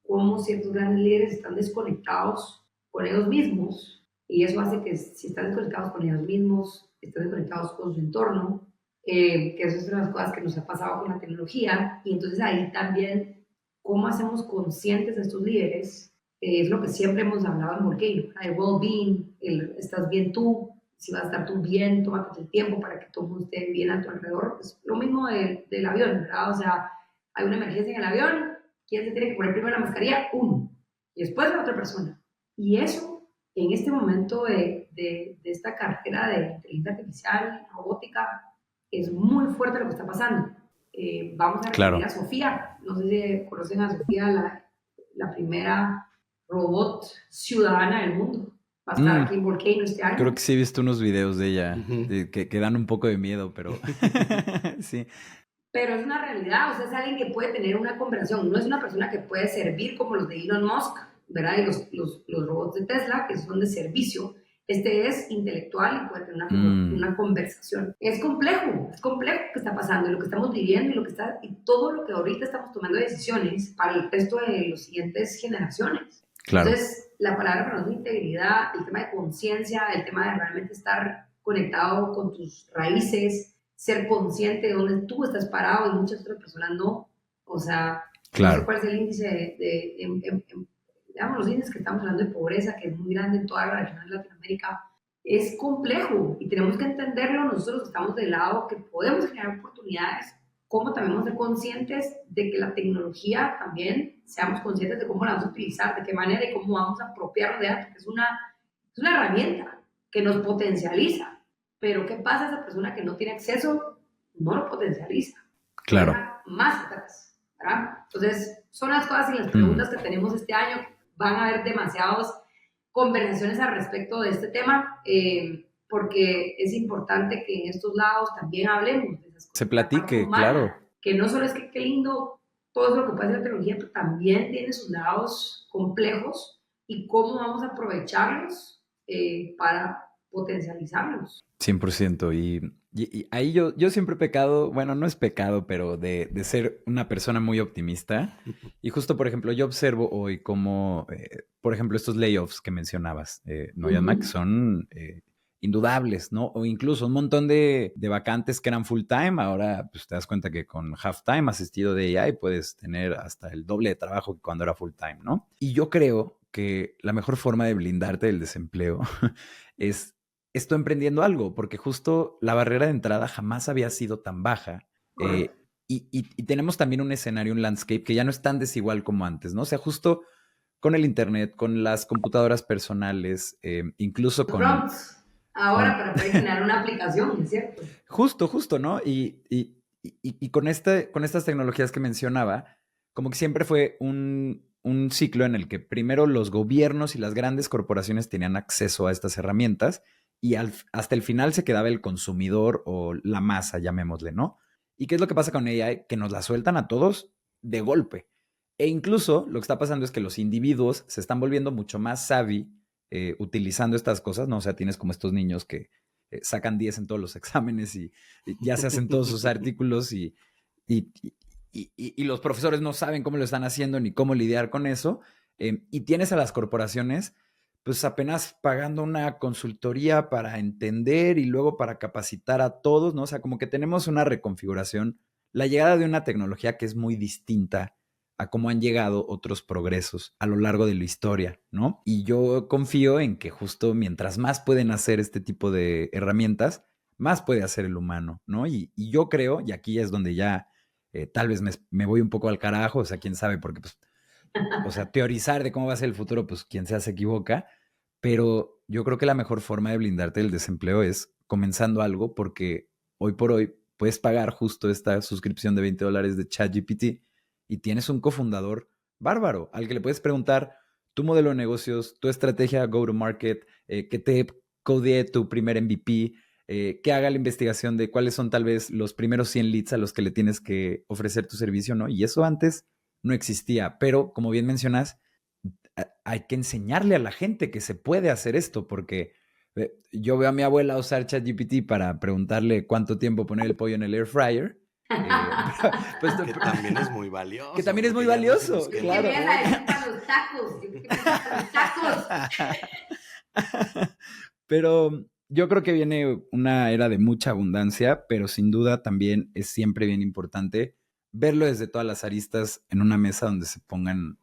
cómo ciertos grandes líderes están desconectados con ellos mismos y eso hace que si están desconectados con ellos mismos, están desconectados con su entorno, que eso es una de las cosas que nos ha pasado con la tecnología y entonces ahí también cómo hacemos conscientes a estos líderes, es lo que siempre hemos hablado en Volcano, el well-being, estás bien tú, si vas a estar tú bien, tómate el tiempo para que todo el mundo esté bien a tu alrededor, es lo mismo del avión, ¿verdad? O sea, hay una emergencia en el avión, ¿quién se tiene que poner primero la mascarilla? Uno, y después la otra persona, y eso en este momento de esta carrera de inteligencia artificial, robótica, es muy fuerte lo que está pasando. Vamos a recibir Claro. a Sofía, no sé si conocen a Sofía, la primera robot ciudadana del mundo. Va a estar aquí en Volcano este año. Creo que sí he visto unos videos de ella Ujú. que dan un poco de miedo, pero sí. Pero es una realidad, o sea, es alguien que puede tener una conversación, no es una persona que puede servir como los de Elon Musk, ¿verdad? Y los robots de Tesla, que son de servicio. Este es intelectual y puede tener una conversación. Es complejo que está pasando, y lo que estamos viviendo y todo lo que ahorita estamos tomando decisiones para el resto de las siguientes generaciones. Claro. Entonces, la palabra para nosotros es integridad, el tema de conciencia, el tema de realmente estar conectado con tus raíces, ser consciente de dónde tú estás parado y muchas otras personas no. O sea, no sé cuál es el índice digamos, los índices que estamos hablando de pobreza, que es muy grande en toda la región de Latinoamérica, es complejo y tenemos que entenderlo nosotros que estamos del lado que podemos generar oportunidades, como también vamos a ser conscientes de que la tecnología también seamos conscientes de cómo la vamos a utilizar, de qué manera y cómo vamos a apropiarnos de ella, porque es una herramienta que nos potencializa. Pero ¿qué pasa a esa persona que no tiene acceso? No lo potencializa. Claro. Más atrás, ¿verdad? Entonces, son las cosas y las preguntas que tenemos este año. Van a haber demasiadas conversaciones al respecto de este tema, porque es importante que en estos lados también hablemos de esas cosas. Se platique, humana, claro. Que no solo es que qué lindo todo lo que puede hacer la tecnología, pero también tiene sus lados complejos y cómo vamos a aprovecharlos para potencializarlos. 100%. Y ahí yo siempre he pecado, bueno, no es pecado, pero de ser una persona muy optimista. Y justo, por ejemplo, yo observo hoy cómo, por ejemplo, estos layoffs que mencionabas, ¿no, Yanma? Que son indudables, ¿no? O incluso un montón de vacantes que eran full time, ahora pues te das cuenta que con half time asistido de AI puedes tener hasta el doble de trabajo que cuando era full time, ¿no? Y yo creo que la mejor forma de blindarte del desempleo es esto emprendiendo algo, porque justo la barrera de entrada jamás había sido tan baja. Y tenemos también un escenario, un landscape que ya no es tan desigual como antes, ¿no? O sea, justo con el internet, con las computadoras personales, incluso con... Prompts. Ahora para poder generar una aplicación, ¿es cierto? Justo, ¿no? Y con estas tecnologías que mencionaba, como que siempre fue un ciclo en el que primero los gobiernos y las grandes corporaciones tenían acceso a estas herramientas y hasta el final se quedaba el consumidor o la masa, llamémosle, ¿no? ¿Y qué es lo que pasa con AI? Que nos la sueltan a todos de golpe. E incluso lo que está pasando es que los individuos se están volviendo mucho más savvy utilizando estas cosas, ¿no? O sea, tienes como estos niños que sacan 10 en todos los exámenes y ya se hacen todos sus artículos y los profesores no saben cómo lo están haciendo ni cómo lidiar con eso. Y tienes a las corporaciones pues apenas pagando una consultoría para entender y luego para capacitar a todos, ¿no? O sea, como que tenemos una reconfiguración, la llegada de una tecnología que es muy distinta a cómo han llegado otros progresos a lo largo de la historia, ¿no? Y yo confío en que justo mientras más pueden hacer este tipo de herramientas, más puede hacer el humano, ¿no? Y yo creo, y aquí es donde ya tal vez me voy un poco al carajo, o sea, quién sabe, porque pues, o sea, teorizar de cómo va a ser el futuro, pues quien sea se equivoca, pero yo creo que la mejor forma de blindarte del desempleo es comenzando algo, porque hoy por hoy puedes pagar justo esta suscripción de $20 de ChatGPT y tienes un cofundador bárbaro al que le puedes preguntar tu modelo de negocios, tu estrategia go-to-market, que te codee tu primer MVP, que haga la investigación de cuáles son tal vez los primeros 100 leads a los que le tienes que ofrecer tu servicio, ¿no? Y eso antes no existía, pero como bien mencionas, hay que enseñarle a la gente que se puede hacer esto, porque yo veo a mi abuela usar ChatGPT para preguntarle cuánto tiempo poner el pollo en el air fryer. Pues, que también es muy valioso. Que también es muy valioso, no claro. Que me a para los tacos. Yo que para los tacos. Pero yo creo que viene una era de mucha abundancia, pero sin duda también es siempre bien importante verlo desde todas las aristas en una mesa donde se pongan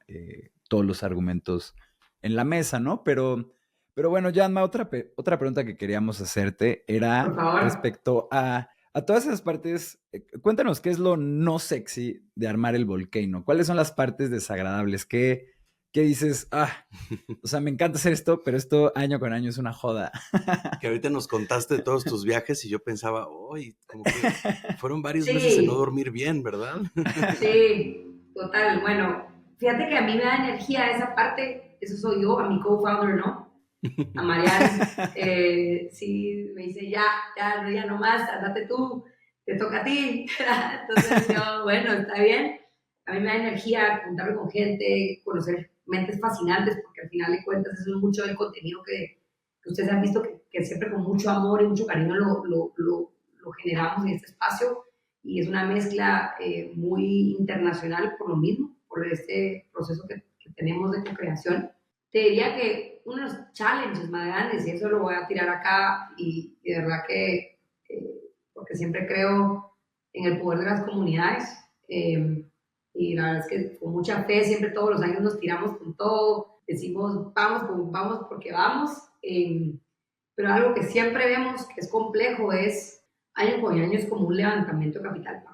todos los argumentos en la mesa, ¿no? Pero bueno, Yanma, otra pregunta que queríamos hacerte era respecto a todas esas partes. Cuéntanos qué es lo no sexy de armar el Volcano. ¿Cuáles son las partes desagradables? ¿Qué dices? O sea, me encanta hacer esto, pero esto año con año es una joda. Que ahorita nos contaste de todos tus viajes y yo pensaba, uy, como que fueron varios meses de no dormir bien, ¿verdad? Sí, total. Bueno, fíjate que a mí me da energía esa parte, eso soy yo, a mi co-founder, ¿no? A Mariana. Sí, me dice, ya no más, andate tú, te toca a ti. Entonces yo, bueno, está bien. A mí me da energía juntarme con gente, conocer mentes fascinantes, porque al final de cuentas eso es mucho del contenido que ustedes han visto que siempre con mucho amor y mucho cariño lo generamos en este espacio, y es una mezcla muy internacional por lo mismo, por este proceso que tenemos de co-creación. Te diría que unos challenges más grandes, y eso lo voy a tirar acá, y de verdad que, porque siempre creo en el poder de las comunidades, y la verdad es que con mucha fe siempre todos los años nos tiramos con todo, decimos vamos porque vamos, pero algo que siempre vemos que es complejo es año con año es como un levantamiento de capital,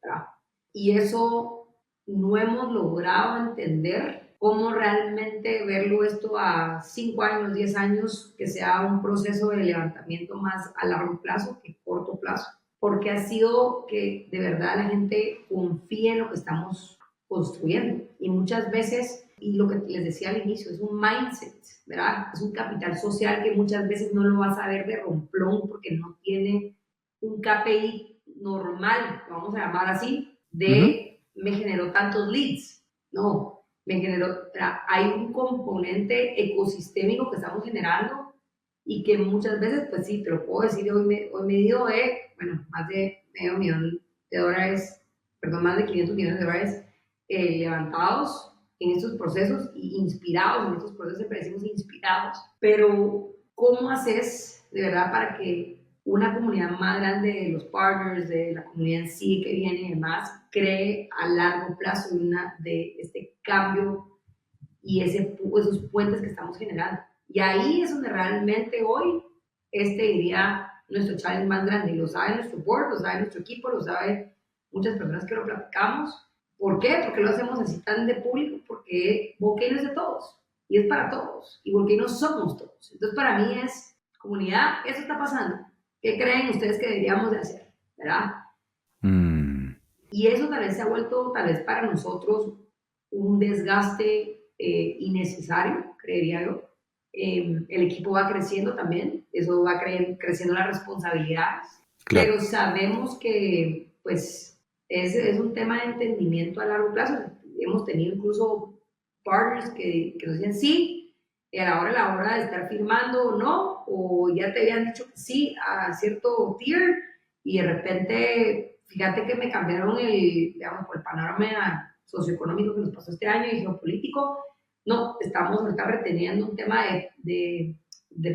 ¿verdad? Y eso no hemos logrado entender cómo realmente verlo esto a 5 años, 10 años, que sea un proceso de levantamiento más a largo plazo que corto plazo, porque ha sido que de verdad la gente confíe en lo que estamos construyendo y muchas veces, y lo que les decía al inicio, es un mindset, ¿verdad? Es un capital social que muchas veces no lo vas a ver de romplón porque no tiene un KPI normal, vamos a llamar así, de me generó tantos leads. No, me generó, hay un componente ecosistémico que estamos generando y que muchas veces, pues sí, te lo puedo decir, hoy me dio, bueno, más de $500,000, perdón, más de $500 millones levantados en estos procesos y inspirados en estos procesos, siempre decimos inspirados, pero ¿cómo haces de verdad para que una comunidad más grande de los partners, de la comunidad en sí que viene y demás, cree a largo plazo de este cambio y esos puentes que estamos generando? Y ahí es donde realmente hoy diría nuestro challenge más grande. Lo sabe nuestro board, lo sabe nuestro equipo, lo sabe muchas personas que lo platicamos. ¿Por qué? Porque lo hacemos así tan de público, porque Volcano es de todos y es para todos y Volcano somos todos. Entonces para mí es comunidad, eso está pasando. ¿Qué creen ustedes que deberíamos de hacer? ¿Verdad? Y eso tal vez se ha vuelto, tal vez para nosotros, un desgaste innecesario, creería yo. El equipo va creciendo también, eso va creciendo las responsabilidades, claro. Pero sabemos que pues es un tema de entendimiento a largo plazo. Hemos tenido incluso partners que nos dicen sí, y a la hora de estar firmando o no, o ya te habían dicho que sí a cierto tier, y de repente, fíjate que me cambiaron digamos, por el panorama socioeconómico que nos pasó este año y geopolítico. No, estamos ahorita reteniendo un tema de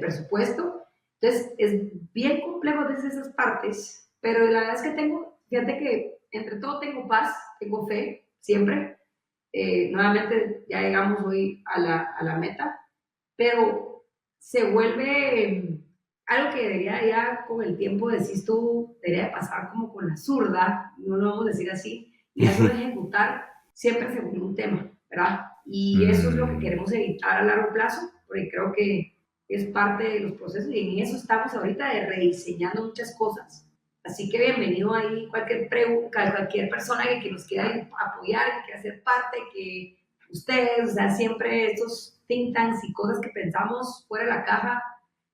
presupuesto. Entonces, es bien complejo desde esas partes, pero la verdad es que fíjate que entre todo tengo paz, tengo fe, siempre. Nuevamente, ya llegamos hoy a la meta, pero se vuelve algo que debería ya con el tiempo, decís tú, debería pasar como con la zurda, no lo vamos a decir así, y eso de ejecutar siempre se vuelve un tema, ¿verdad? Y eso es lo que queremos evitar a largo plazo, porque creo que es parte de los procesos y en eso estamos ahorita de rediseñando muchas cosas. Así que bienvenido ahí cualquier persona que nos quiera apoyar, que quiera ser parte, que ustedes, o sea, siempre estos think tanks y cosas que pensamos fuera de la caja,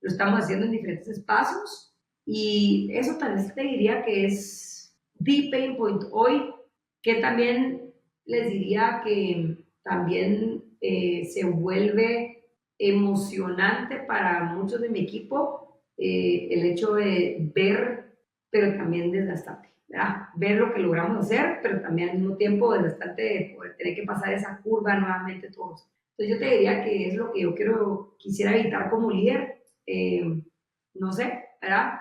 lo estamos haciendo en diferentes espacios y eso tal vez te diría que es the pain point hoy, que también les diría que también se vuelve emocionante para muchos de mi equipo el hecho de ver, pero también desgastante, ¿verdad? Ver lo que logramos hacer, pero también al mismo tiempo desgastante de poder tener que pasar esa curva nuevamente todos. Entonces yo te diría que es lo que yo quisiera evitar como líder. No sé, ¿verdad?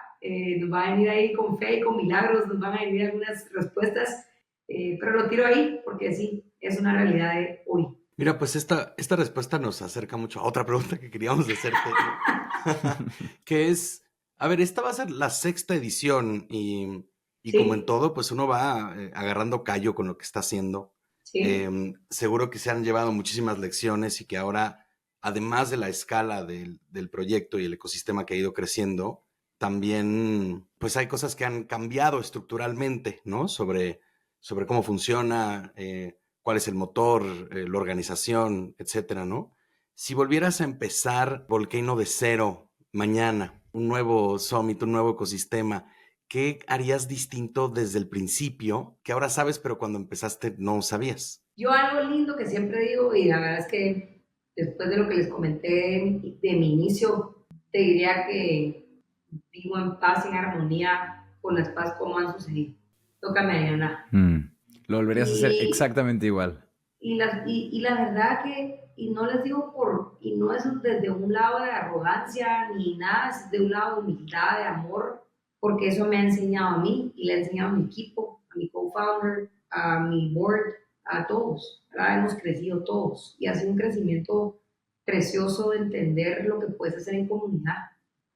Nos va a venir ahí con fe y con milagros, nos van a venir algunas respuestas, pero lo tiro ahí porque sí, es una realidad de hoy. Mira, pues esta respuesta nos acerca mucho a otra pregunta que queríamos hacerte, ¿no? Que es, a ver, esta va a ser la 6ª edición y sí, como en todo, pues uno va agarrando callo con lo que está haciendo. Sí. Seguro que se han llevado muchísimas lecciones y que ahora, además de la escala del proyecto y el ecosistema que ha ido creciendo, también pues hay cosas que han cambiado estructuralmente, ¿no? Sobre cómo funciona, cuál es el motor, la organización, etcétera, ¿no? Si volvieras a empezar Volcano de cero mañana, un nuevo summit, un nuevo ecosistema, ¿qué harías distinto desde el principio que ahora sabes, pero cuando empezaste no sabías? Yo algo lindo que siempre digo, y la verdad es que después de lo que les comenté de mi inicio, te diría que vivo en paz y en armonía con las cosas como han sucedido. Tócame, Diana. Lo volverías a hacer exactamente igual. Y la verdad que, y no les digo y no es desde un lado de arrogancia ni nada, es de un lado de humildad, de amor, porque eso me ha enseñado a mí y le ha enseñado a mi equipo, a mi co-founder, a mi board, a todos. ¿Verdad? Hemos crecido todos y ha sido un crecimiento precioso de entender lo que puedes hacer en comunidad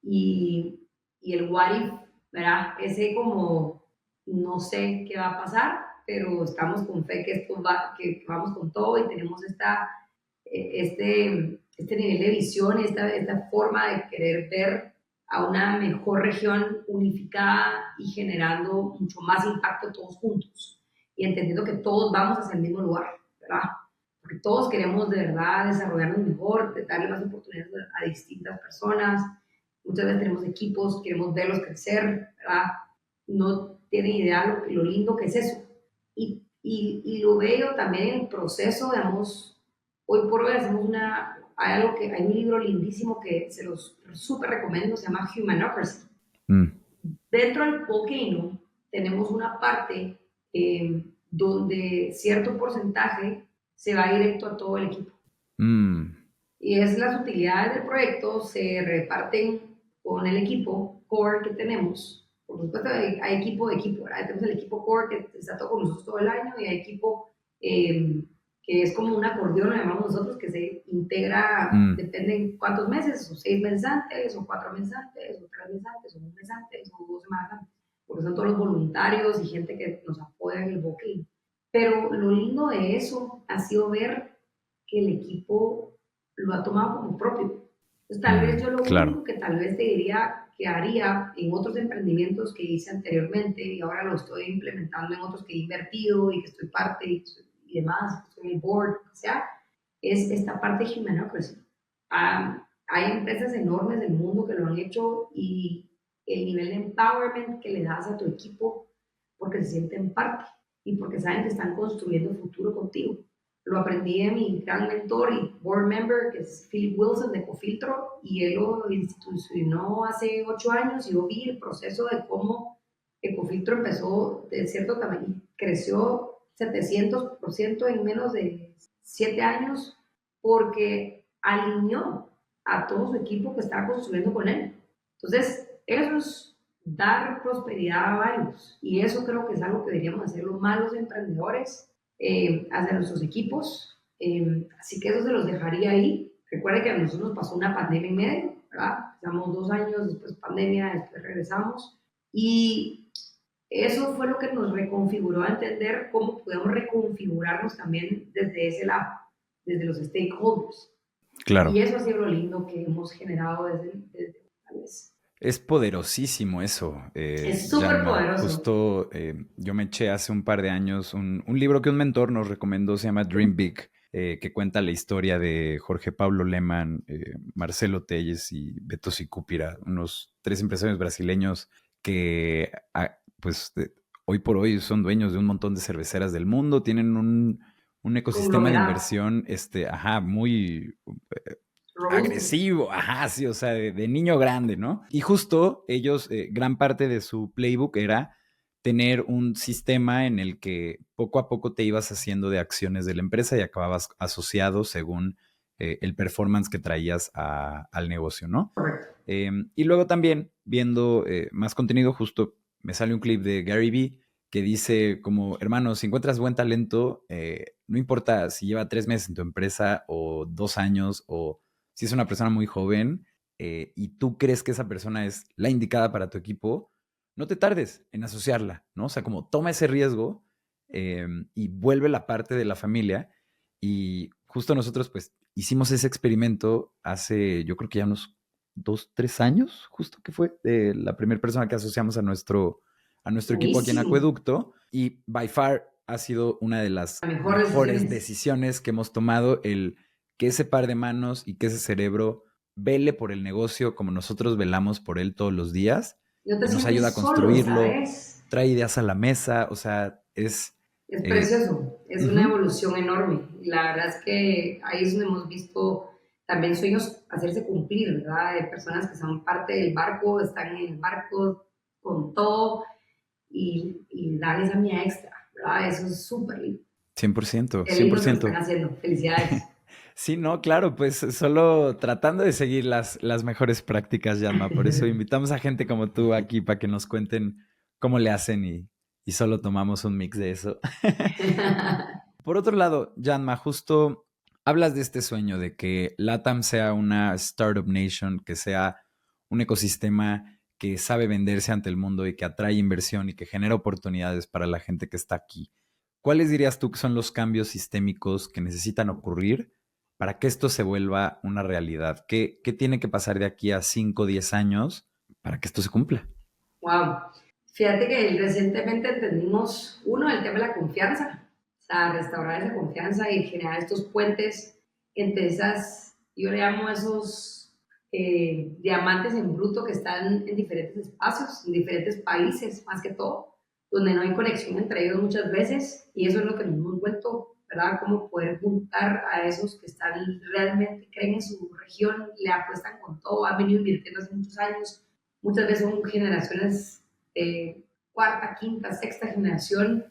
y el what if, ¿verdad? Ese como, no sé qué va a pasar, pero estamos con fe que esto va, que vamos con todo y tenemos este nivel de visión, esta forma de querer ver a una mejor región unificada y generando mucho más impacto todos juntos y entendiendo que todos vamos hacia el mismo lugar, ¿verdad? Porque todos queremos de verdad desarrollarnos mejor, darle más oportunidades a distintas personas. Muchas veces tenemos equipos, queremos verlos crecer, ¿verdad? No tienen idea lo lindo que es eso. Y lo veo también en el proceso, digamos, hoy por hoy hay un libro lindísimo que se los súper recomiendo, se llama Humanocracy. Mm. Dentro del Volcano tenemos una parte donde cierto porcentaje se va directo a todo el equipo. Y es las utilidades del proyecto se reparten con el equipo core que tenemos. Por supuesto, hay equipo de equipo, ¿verdad? Tenemos el equipo core que está todo con nosotros todo el año y hay equipo que es como un acordeón, lo llamamos nosotros, que se integra, depende en cuántos meses, o 6 meses antes, o 4 meses antes, o 3 meses antes, o 1 mes antes, o 2 semanas antes, porque son todos los voluntarios y gente que nos apoya en el booking. Pero lo lindo de eso ha sido ver que el equipo lo ha tomado como propio. Entonces, tal vez yo lo único que tal vez te diría que haría en otros emprendimientos que hice anteriormente y ahora lo estoy implementando en otros que he invertido y que estoy parte y demás, estoy en el board, o sea, es esta parte de Humanocracy. Hay empresas enormes del mundo que lo han hecho y el nivel de empowerment que le das a tu equipo porque se sienten parte y porque saben que están construyendo el futuro contigo. Lo aprendí de mi gran mentor y board member, que es Philip Wilson de Ecofiltro, y él lo institucionó hace 8 años y yo vi el proceso de cómo Ecofiltro empezó de cierto tamaño, creció 700% en menos de 7 años porque alineó a todo su equipo que estaba construyendo con él. Entonces, eso es dar prosperidad a varios y eso creo que es algo que deberíamos hacer los malos emprendedores hacia nuestros equipos. Así que eso se los dejaría ahí. Recuerde que a nosotros nos pasó una pandemia en medio, ¿verdad? Estamos 2 años, después pandemia, después regresamos y eso fue lo que nos reconfiguró a entender cómo podemos reconfigurarnos también desde ese lado, desde los stakeholders. Claro. Y eso ha sido lo lindo que hemos generado desde tal vez. Es poderosísimo eso. Es súper poderoso. Justo yo me eché hace un par de años un libro que un mentor nos recomendó, se llama Dream Big, que cuenta la historia de Jorge Paulo Lemann, Marcelo Telles y Beto Sicúpira, unos 3 empresarios brasileños que pues hoy por hoy son dueños de un montón de cerveceras del mundo, tienen un ecosistema de inversión muy agresivo, sí, o sea, de niño grande, ¿no? Y justo ellos, gran parte de su playbook era tener un sistema en el que poco a poco te ibas haciendo de acciones de la empresa y acababas asociado según el performance que traías al negocio, ¿no? Y luego también, viendo más contenido, justo me sale un clip de Gary Vee que dice como, hermano, si encuentras buen talento, no importa si lleva 3 meses en tu empresa o 2 años o si es una persona muy joven y tú crees que esa persona es la indicada para tu equipo, no te tardes en asociarla, ¿no? O sea, como toma ese riesgo y vuelve la parte de la familia. Y justo nosotros, pues, hicimos ese experimento hace, yo creo que ya unos 2, 3 años, justo que fue la primera persona que asociamos a nuestro equipo aquí en Acueducto. Y by far ha sido una de las mejores decisiones que hemos tomado, el que ese par de manos y que ese cerebro vele por el negocio como nosotros velamos por él todos los días. Nos ayuda a construirlo, trae ideas a la mesa, o sea, es precioso, es una evolución enorme. La verdad es que ahí es donde hemos visto también sueños hacerse cumplir, ¿verdad? De personas que son parte del barco, están en el barco con todo y dan esa mía extra, ¿verdad? Eso es súper lindo. 100%, 100%. Qué lindo que están haciendo, felicidades. Sí, no, claro, pues solo tratando de seguir las mejores prácticas, Yanma. Por eso invitamos a gente como tú aquí para que nos cuenten cómo le hacen y solo tomamos un mix de eso. Por otro lado, Yanma, justo hablas de este sueño de que LATAM sea una startup nation, que sea un ecosistema que sabe venderse ante el mundo y que atrae inversión y que genera oportunidades para la gente que está aquí. ¿Cuáles dirías tú que son los cambios sistémicos que necesitan ocurrir para que esto se vuelva una realidad? ¿Qué tiene que pasar de aquí a 5 o 10 años para que esto se cumpla? Wow. Fíjate que recientemente entendimos, uno, el tema de la confianza, o sea, restaurar esa confianza y generar estos puentes entre esas, yo le llamo esos diamantes en bruto que están en diferentes espacios, en diferentes países, más que todo, donde no hay conexión entre ellos muchas veces, y eso es lo que nos hemos vuelto, ¿verdad? Cómo poder juntar a esos que están realmente, creen en su región, le apuestan con todo, han venido invirtiendo hace muchos años. Muchas veces son generaciones cuarta, quinta, sexta generación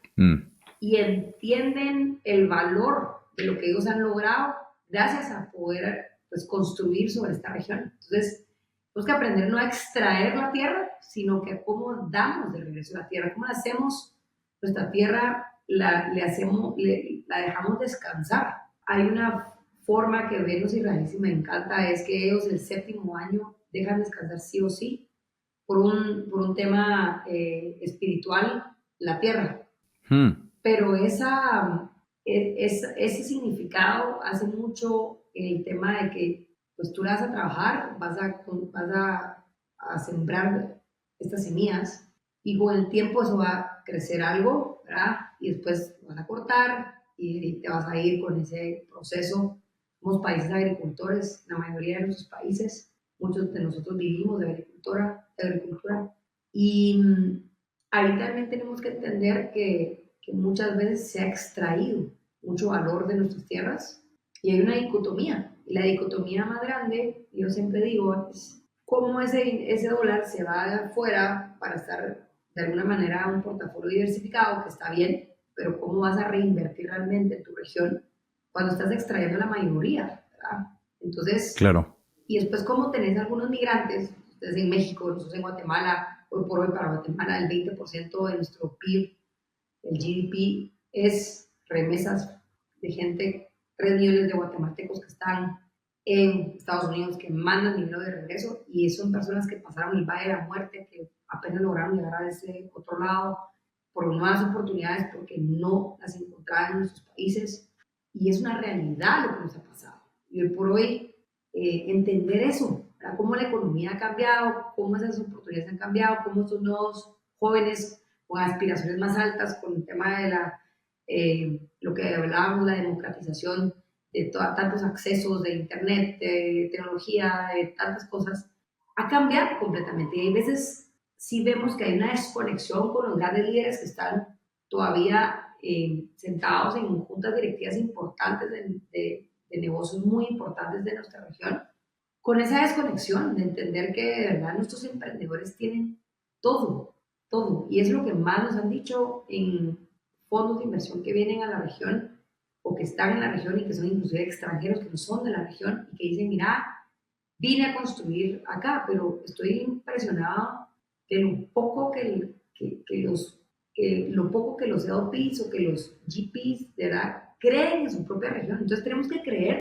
y entienden el valor de lo que ellos han logrado gracias a poder pues, construir sobre esta región. Entonces, tenemos que aprender no a extraer la tierra, sino que a cómo damos de regreso a la tierra, cómo hacemos nuestra tierra, la dejamos descansar. Hay una forma que ven los israelíes y me encanta, es que ellos el séptimo año dejan descansar sí o sí, por un tema espiritual, la tierra. Pero ese significado hace mucho en el tema de que pues tú vas a trabajar, vas a sembrar estas semillas y con el tiempo eso va a crecer algo, ¿verdad? Y después vas a cortar y te vas a ir con ese proceso. Somos países agricultores, la mayoría de nuestros países, muchos de nosotros vivimos de agricultura y ahí también tenemos que entender que muchas veces se ha extraído mucho valor de nuestras tierras y hay una dicotomía. Y la dicotomía más grande, yo siempre digo, es cómo ese dólar se va de afuera para estar de alguna manera un portafolio diversificado, que está bien, pero cómo vas a reinvertir realmente en tu región cuando estás extrayendo la mayoría, ¿verdad? Entonces, claro. Y después cómo tenés algunos migrantes, ustedes en México, nosotros en Guatemala, hoy por hoy para Guatemala el 20% de nuestro PIB, el GDP, es remesas de gente, 3 millones de guatemaltecos que están en Estados Unidos, que mandan dinero de regreso, y son personas que pasaron el Valle de la Muerte, que apenas lograron llegar a ese otro lado por nuevas oportunidades, porque no las encontraban en nuestros países, y es una realidad lo que nos ha pasado. Y hoy por hoy, entender eso, ¿verdad? Cómo la economía ha cambiado, cómo esas oportunidades han cambiado, cómo estos nuevos jóvenes con aspiraciones más altas, con el tema de lo que hablábamos, la democratización de tantos accesos de internet, de tecnología, de tantas cosas, ha cambiado completamente. Y hay veces sí vemos que hay una desconexión con los grandes líderes que están todavía sentados en juntas directivas importantes de negocios muy importantes de nuestra región, con esa desconexión de entender que de verdad nuestros emprendedores tienen todo, todo. Y es lo que más nos han dicho en fondos de inversión que vienen a la región o que están en la región y que son inclusive extranjeros que no son de la región y que dicen, mira, vine a construir acá, pero estoy impresionado de lo poco lo poco que los LPs o que los GPs de verdad creen en su propia región. Entonces tenemos que creer.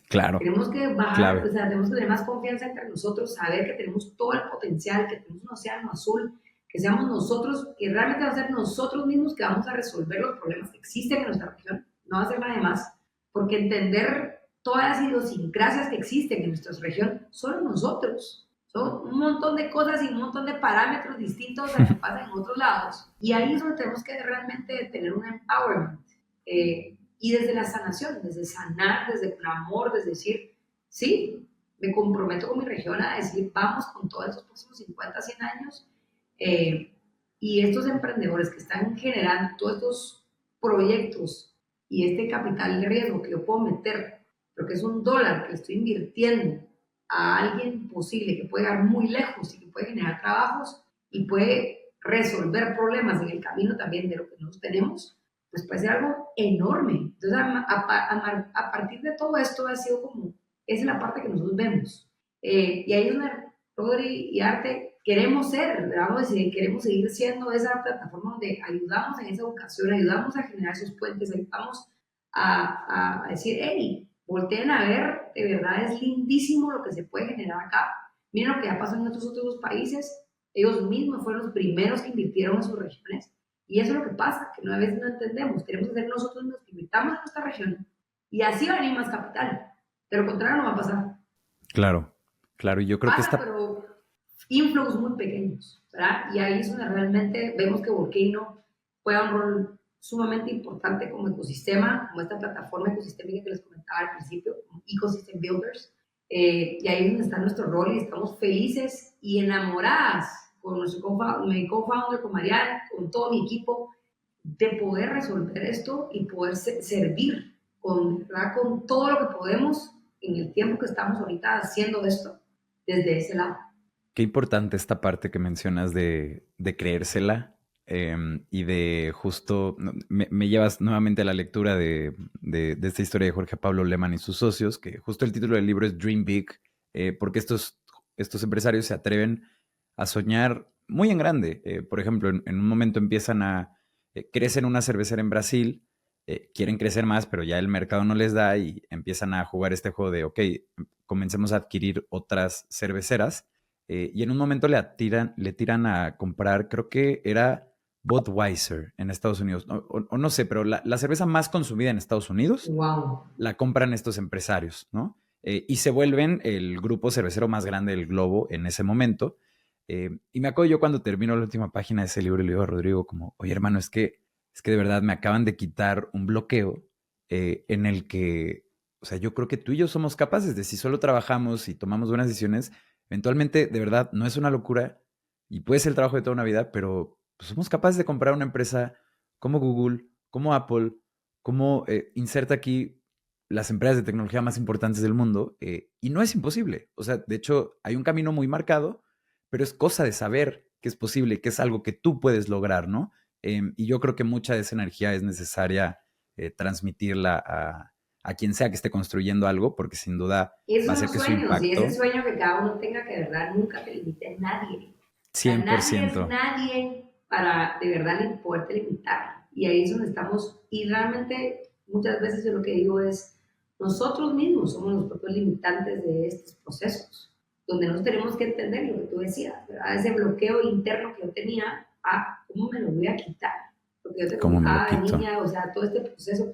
Claro. Tenemos que bajar, Clave. o sea, tenemos que tener más confianza entre nosotros, saber que tenemos todo el potencial, que tenemos un océano azul, que seamos nosotros, que realmente va a ser nosotros mismos que vamos a resolver los problemas que existen en nuestra región, no va a ser nadie más, porque entender todas las idiosincrasias que existen en nuestra región son nosotros. Son un montón de cosas y un montón de parámetros distintos a lo que pasa en otros lados. Y ahí es donde tenemos que realmente tener un empowerment. Y desde la sanación, desde sanar, desde el amor, desde decir, sí, me comprometo con mi región a decir, vamos con todos estos próximos 50, 100 años. Y estos emprendedores que están generando todos estos proyectos y este capital de riesgo que yo puedo meter, pero que es un dólar que estoy invirtiendo a alguien posible que puede llegar muy lejos y que puede generar trabajos y puede resolver problemas en el camino también de lo que nosotros tenemos, pues puede ser algo enorme. Entonces, a partir de todo esto ha sido como, esa es la parte que nosotros vemos. Y ahí es donde Rodri y Arte queremos ser, ¿verdad? Queremos seguir siendo esa plataforma donde ayudamos en esa educación, ayudamos a generar esos puentes, ayudamos a decir, hey, volteen a ver, de verdad es lindísimo lo que se puede generar acá. Miren lo que ya pasó en otros otros países, ellos mismos fueron los primeros que invirtieron en sus regiones, y eso es lo que pasa, que a veces no entendemos, queremos hacer nosotros los que invirtamos en nuestra región, y así va a venir más capital, de lo contrario no va a pasar. Claro, claro, y yo creo que Pasa, esta... pero inflows muy pequeños, ¿verdad? Y ahí es donde realmente vemos que Volcano juega un rol sumamente importante como ecosistema, como esta plataforma ecosistémica que les comentaba al principio, como Ecosystem Builders. Y ahí es donde está nuestro rol y estamos felices y enamoradas con mi co-founder, con Mariana, con todo mi equipo, de poder resolver esto y poder servir ¿verdad? Con todo lo que podemos en el tiempo que estamos ahorita haciendo esto desde ese lado. Qué importante esta parte que mencionas de creérsela y de justo, me llevas nuevamente a la lectura de esta historia de Jorge Pablo Lehmann y sus socios, que justo el título del libro es Dream Big, porque estos empresarios se atreven a soñar muy en grande. Por ejemplo, en un momento empiezan crecen una cervecera en Brasil, quieren crecer más, pero ya el mercado no les da y empiezan a jugar este juego de, ok, comencemos a adquirir otras cerveceras. Y en un momento le tiran a comprar, creo que era Budweiser en Estados Unidos, o no sé, pero la cerveza más consumida en Estados Unidos Wow. la compran estos empresarios, ¿no? Y se vuelven el grupo cervecero más grande del globo en ese momento. Y me acuerdo yo cuando termino la última página de ese libro y le digo a Rodrigo como, oye hermano, es que de verdad me acaban de quitar un bloqueo en el que, o sea, yo creo que tú y yo somos capaces de, si solo trabajamos y tomamos buenas decisiones, eventualmente, de verdad, no es una locura y puede ser el trabajo de toda una vida, pero pues, somos capaces de comprar una empresa como Google, como Apple, como inserta aquí las empresas de tecnología más importantes del mundo y no es imposible. O sea, de hecho, hay un camino muy marcado, pero es cosa de saber que es posible, que es algo que tú puedes lograr, ¿no? Y yo creo que mucha de esa energía es necesaria transmitirla a quien sea que esté construyendo algo, porque sin duda Esos va a son hacer los que su sueños y ese impacto, sueño que cada uno tenga que de verdad nunca te limite nadie. O sea, nadie es 100%. nadie para de verdad poderte limitar. Y ahí es donde estamos. Y realmente muchas veces yo lo que digo es, nosotros mismos somos los propios limitantes de estos procesos, donde nos tenemos que entender lo que tú decías, ¿verdad? Ese bloqueo interno que yo tenía, ¿cómo me lo voy a quitar? Lo que yo te ¿Cómo me lo contaba de quito? niña, o sea, todo este proceso.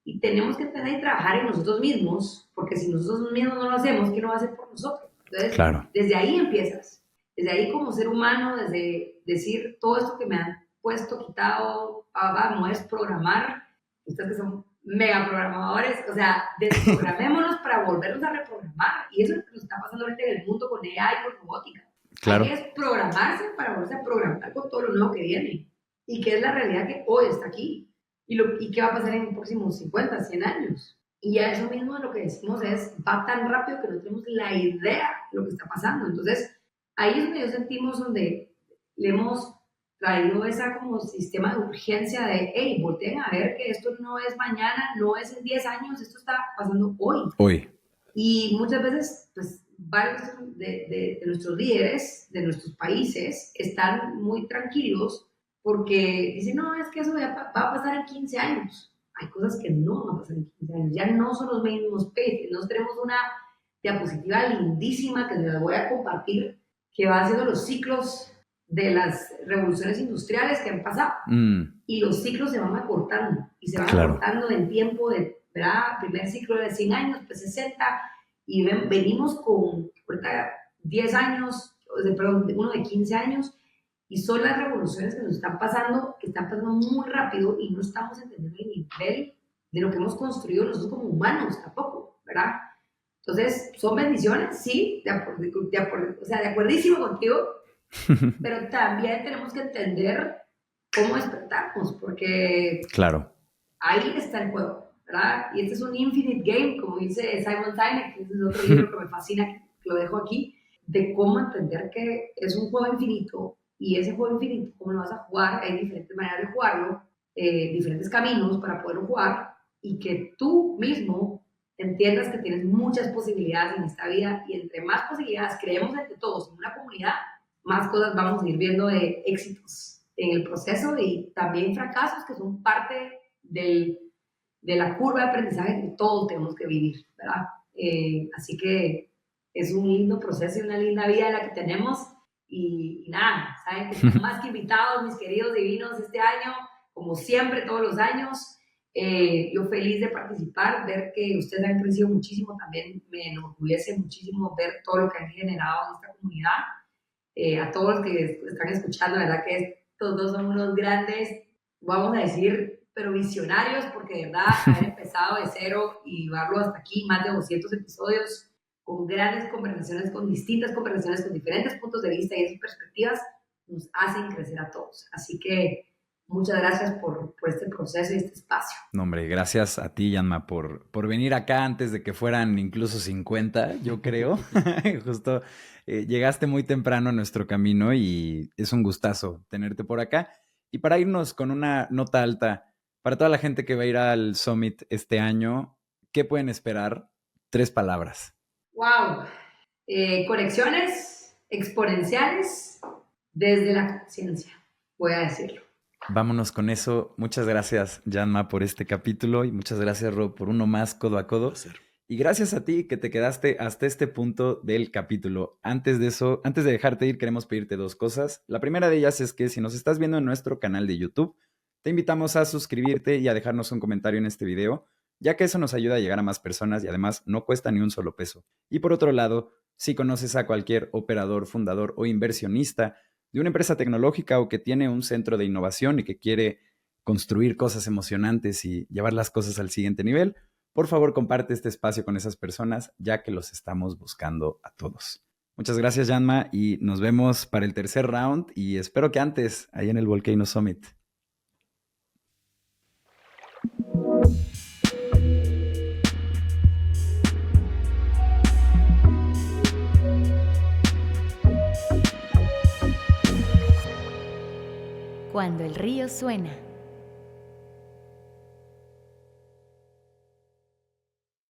Y tenemos que entender y trabajar en nosotros mismos, porque si nosotros mismos no lo hacemos, ¿quién lo va a hacer por nosotros? Entonces, Claro. desde ahí empiezas. Desde ahí como ser humano, desde decir todo esto que me han puesto, quitado, vamos, es programar. Ustedes que son mega programadores, o sea, desprogramémonos para volvernos a reprogramar. Y eso es lo que nos está pasando ahorita en el mundo con AI, con robótica. Hay Claro. que desprogramarse para volverse a programar con todo lo nuevo que viene. Y que es la realidad que hoy está aquí. ¿Y qué va a pasar en los próximos 50, 100 años? Y ya eso mismo lo que decimos es, va tan rápido que no tenemos la idea de lo que está pasando. Entonces, ahí es donde yo sentimos donde le hemos traído esa como sistema de urgencia de, hey, volteen a ver que esto no es mañana, no es en 10 años, esto está pasando hoy. Hoy. Y muchas veces, pues, varios de nuestros líderes, de nuestros países, están muy tranquilos porque dicen, no, es que eso va a pasar en 15 años. Hay cosas que no van a pasar en 15 años, ya no son los mismos peces. Nosotros tenemos una diapositiva lindísima que les voy a compartir, que va haciendo los ciclos de las revoluciones industriales que han pasado. Y los ciclos se van acortando, y se van acortando en tiempo de, ¿verdad? Primer ciclo de 100 años, pues 60, y venimos con ahorita 10 años, perdón, uno de 15 años, y son las revoluciones que nos están pasando muy rápido y no estamos entendiendo el nivel de lo que hemos construido nosotros como humanos tampoco, ¿verdad? Entonces, son bendiciones, sí, o sea, de acuerdísimo contigo, pero también tenemos que entender cómo despertamos, porque Claro. ahí está el juego, ¿verdad? Y este es un infinite game, como dice Simon Sinek, que es otro libro que me fascina, que lo dejo aquí, de cómo entender que es un juego infinito, y ese juego infinito, cómo lo vas a jugar, hay diferentes maneras de jugarlo, diferentes caminos para poderlo jugar, y que tú mismo entiendas que tienes muchas posibilidades en esta vida, y entre más posibilidades creemos entre todos en una comunidad, más cosas vamos a ir viendo de éxitos en el proceso y también fracasos que son parte de la curva de aprendizaje que todos tenemos que vivir, ¿verdad? Así que es un lindo proceso y una linda vida la que tenemos. Y nada, saben que están más que invitados, mis queridos divinos, este año, como siempre, todos los años. Yo feliz de participar, ver que ustedes han crecido muchísimo, también me enorgullece muchísimo ver todo lo que han generado en esta comunidad. A todos los que están escuchando, la verdad que estos dos son unos grandes, vamos a decir, pero visionarios, porque de verdad haber empezado de cero y llevarlo hasta aquí, más de 200 episodios, con grandes conversaciones, con distintas conversaciones, con diferentes puntos de vista y esas perspectivas, nos hacen crecer a todos. Así que muchas gracias por este proceso y este espacio. No, hombre, gracias a ti, Yanma, por venir acá antes de que fueran incluso 50, yo creo. Justo llegaste muy temprano a nuestro camino y es un gustazo tenerte por acá. Y para irnos con una nota alta, para toda la gente que va a ir al Summit este año, ¿qué pueden esperar? 3 palabras. ¡Wow! Conexiones exponenciales desde la conciencia, voy a decirlo. Vámonos con eso. Muchas gracias, Yanma, por este capítulo y muchas gracias, Rob, por uno más codo a codo. Y gracias a ti que te quedaste hasta este punto del capítulo. Antes de eso, antes de dejarte ir, queremos pedirte 2 cosas. La primera de ellas es que si nos estás viendo en nuestro canal de YouTube, te invitamos a suscribirte y a dejarnos un comentario en este video, ya que eso nos ayuda a llegar a más personas y además no cuesta ni un solo peso. Y por otro lado, si conoces a cualquier operador, fundador o inversionista de una empresa tecnológica o que tiene un centro de innovación y que quiere construir cosas emocionantes y llevar las cosas al siguiente nivel, por favor comparte este espacio con esas personas, ya que los estamos buscando a todos. Muchas gracias, Yanma, y nos vemos para el tercer round y espero que antes, ahí en el Volcano Summit. Cuando el río suena.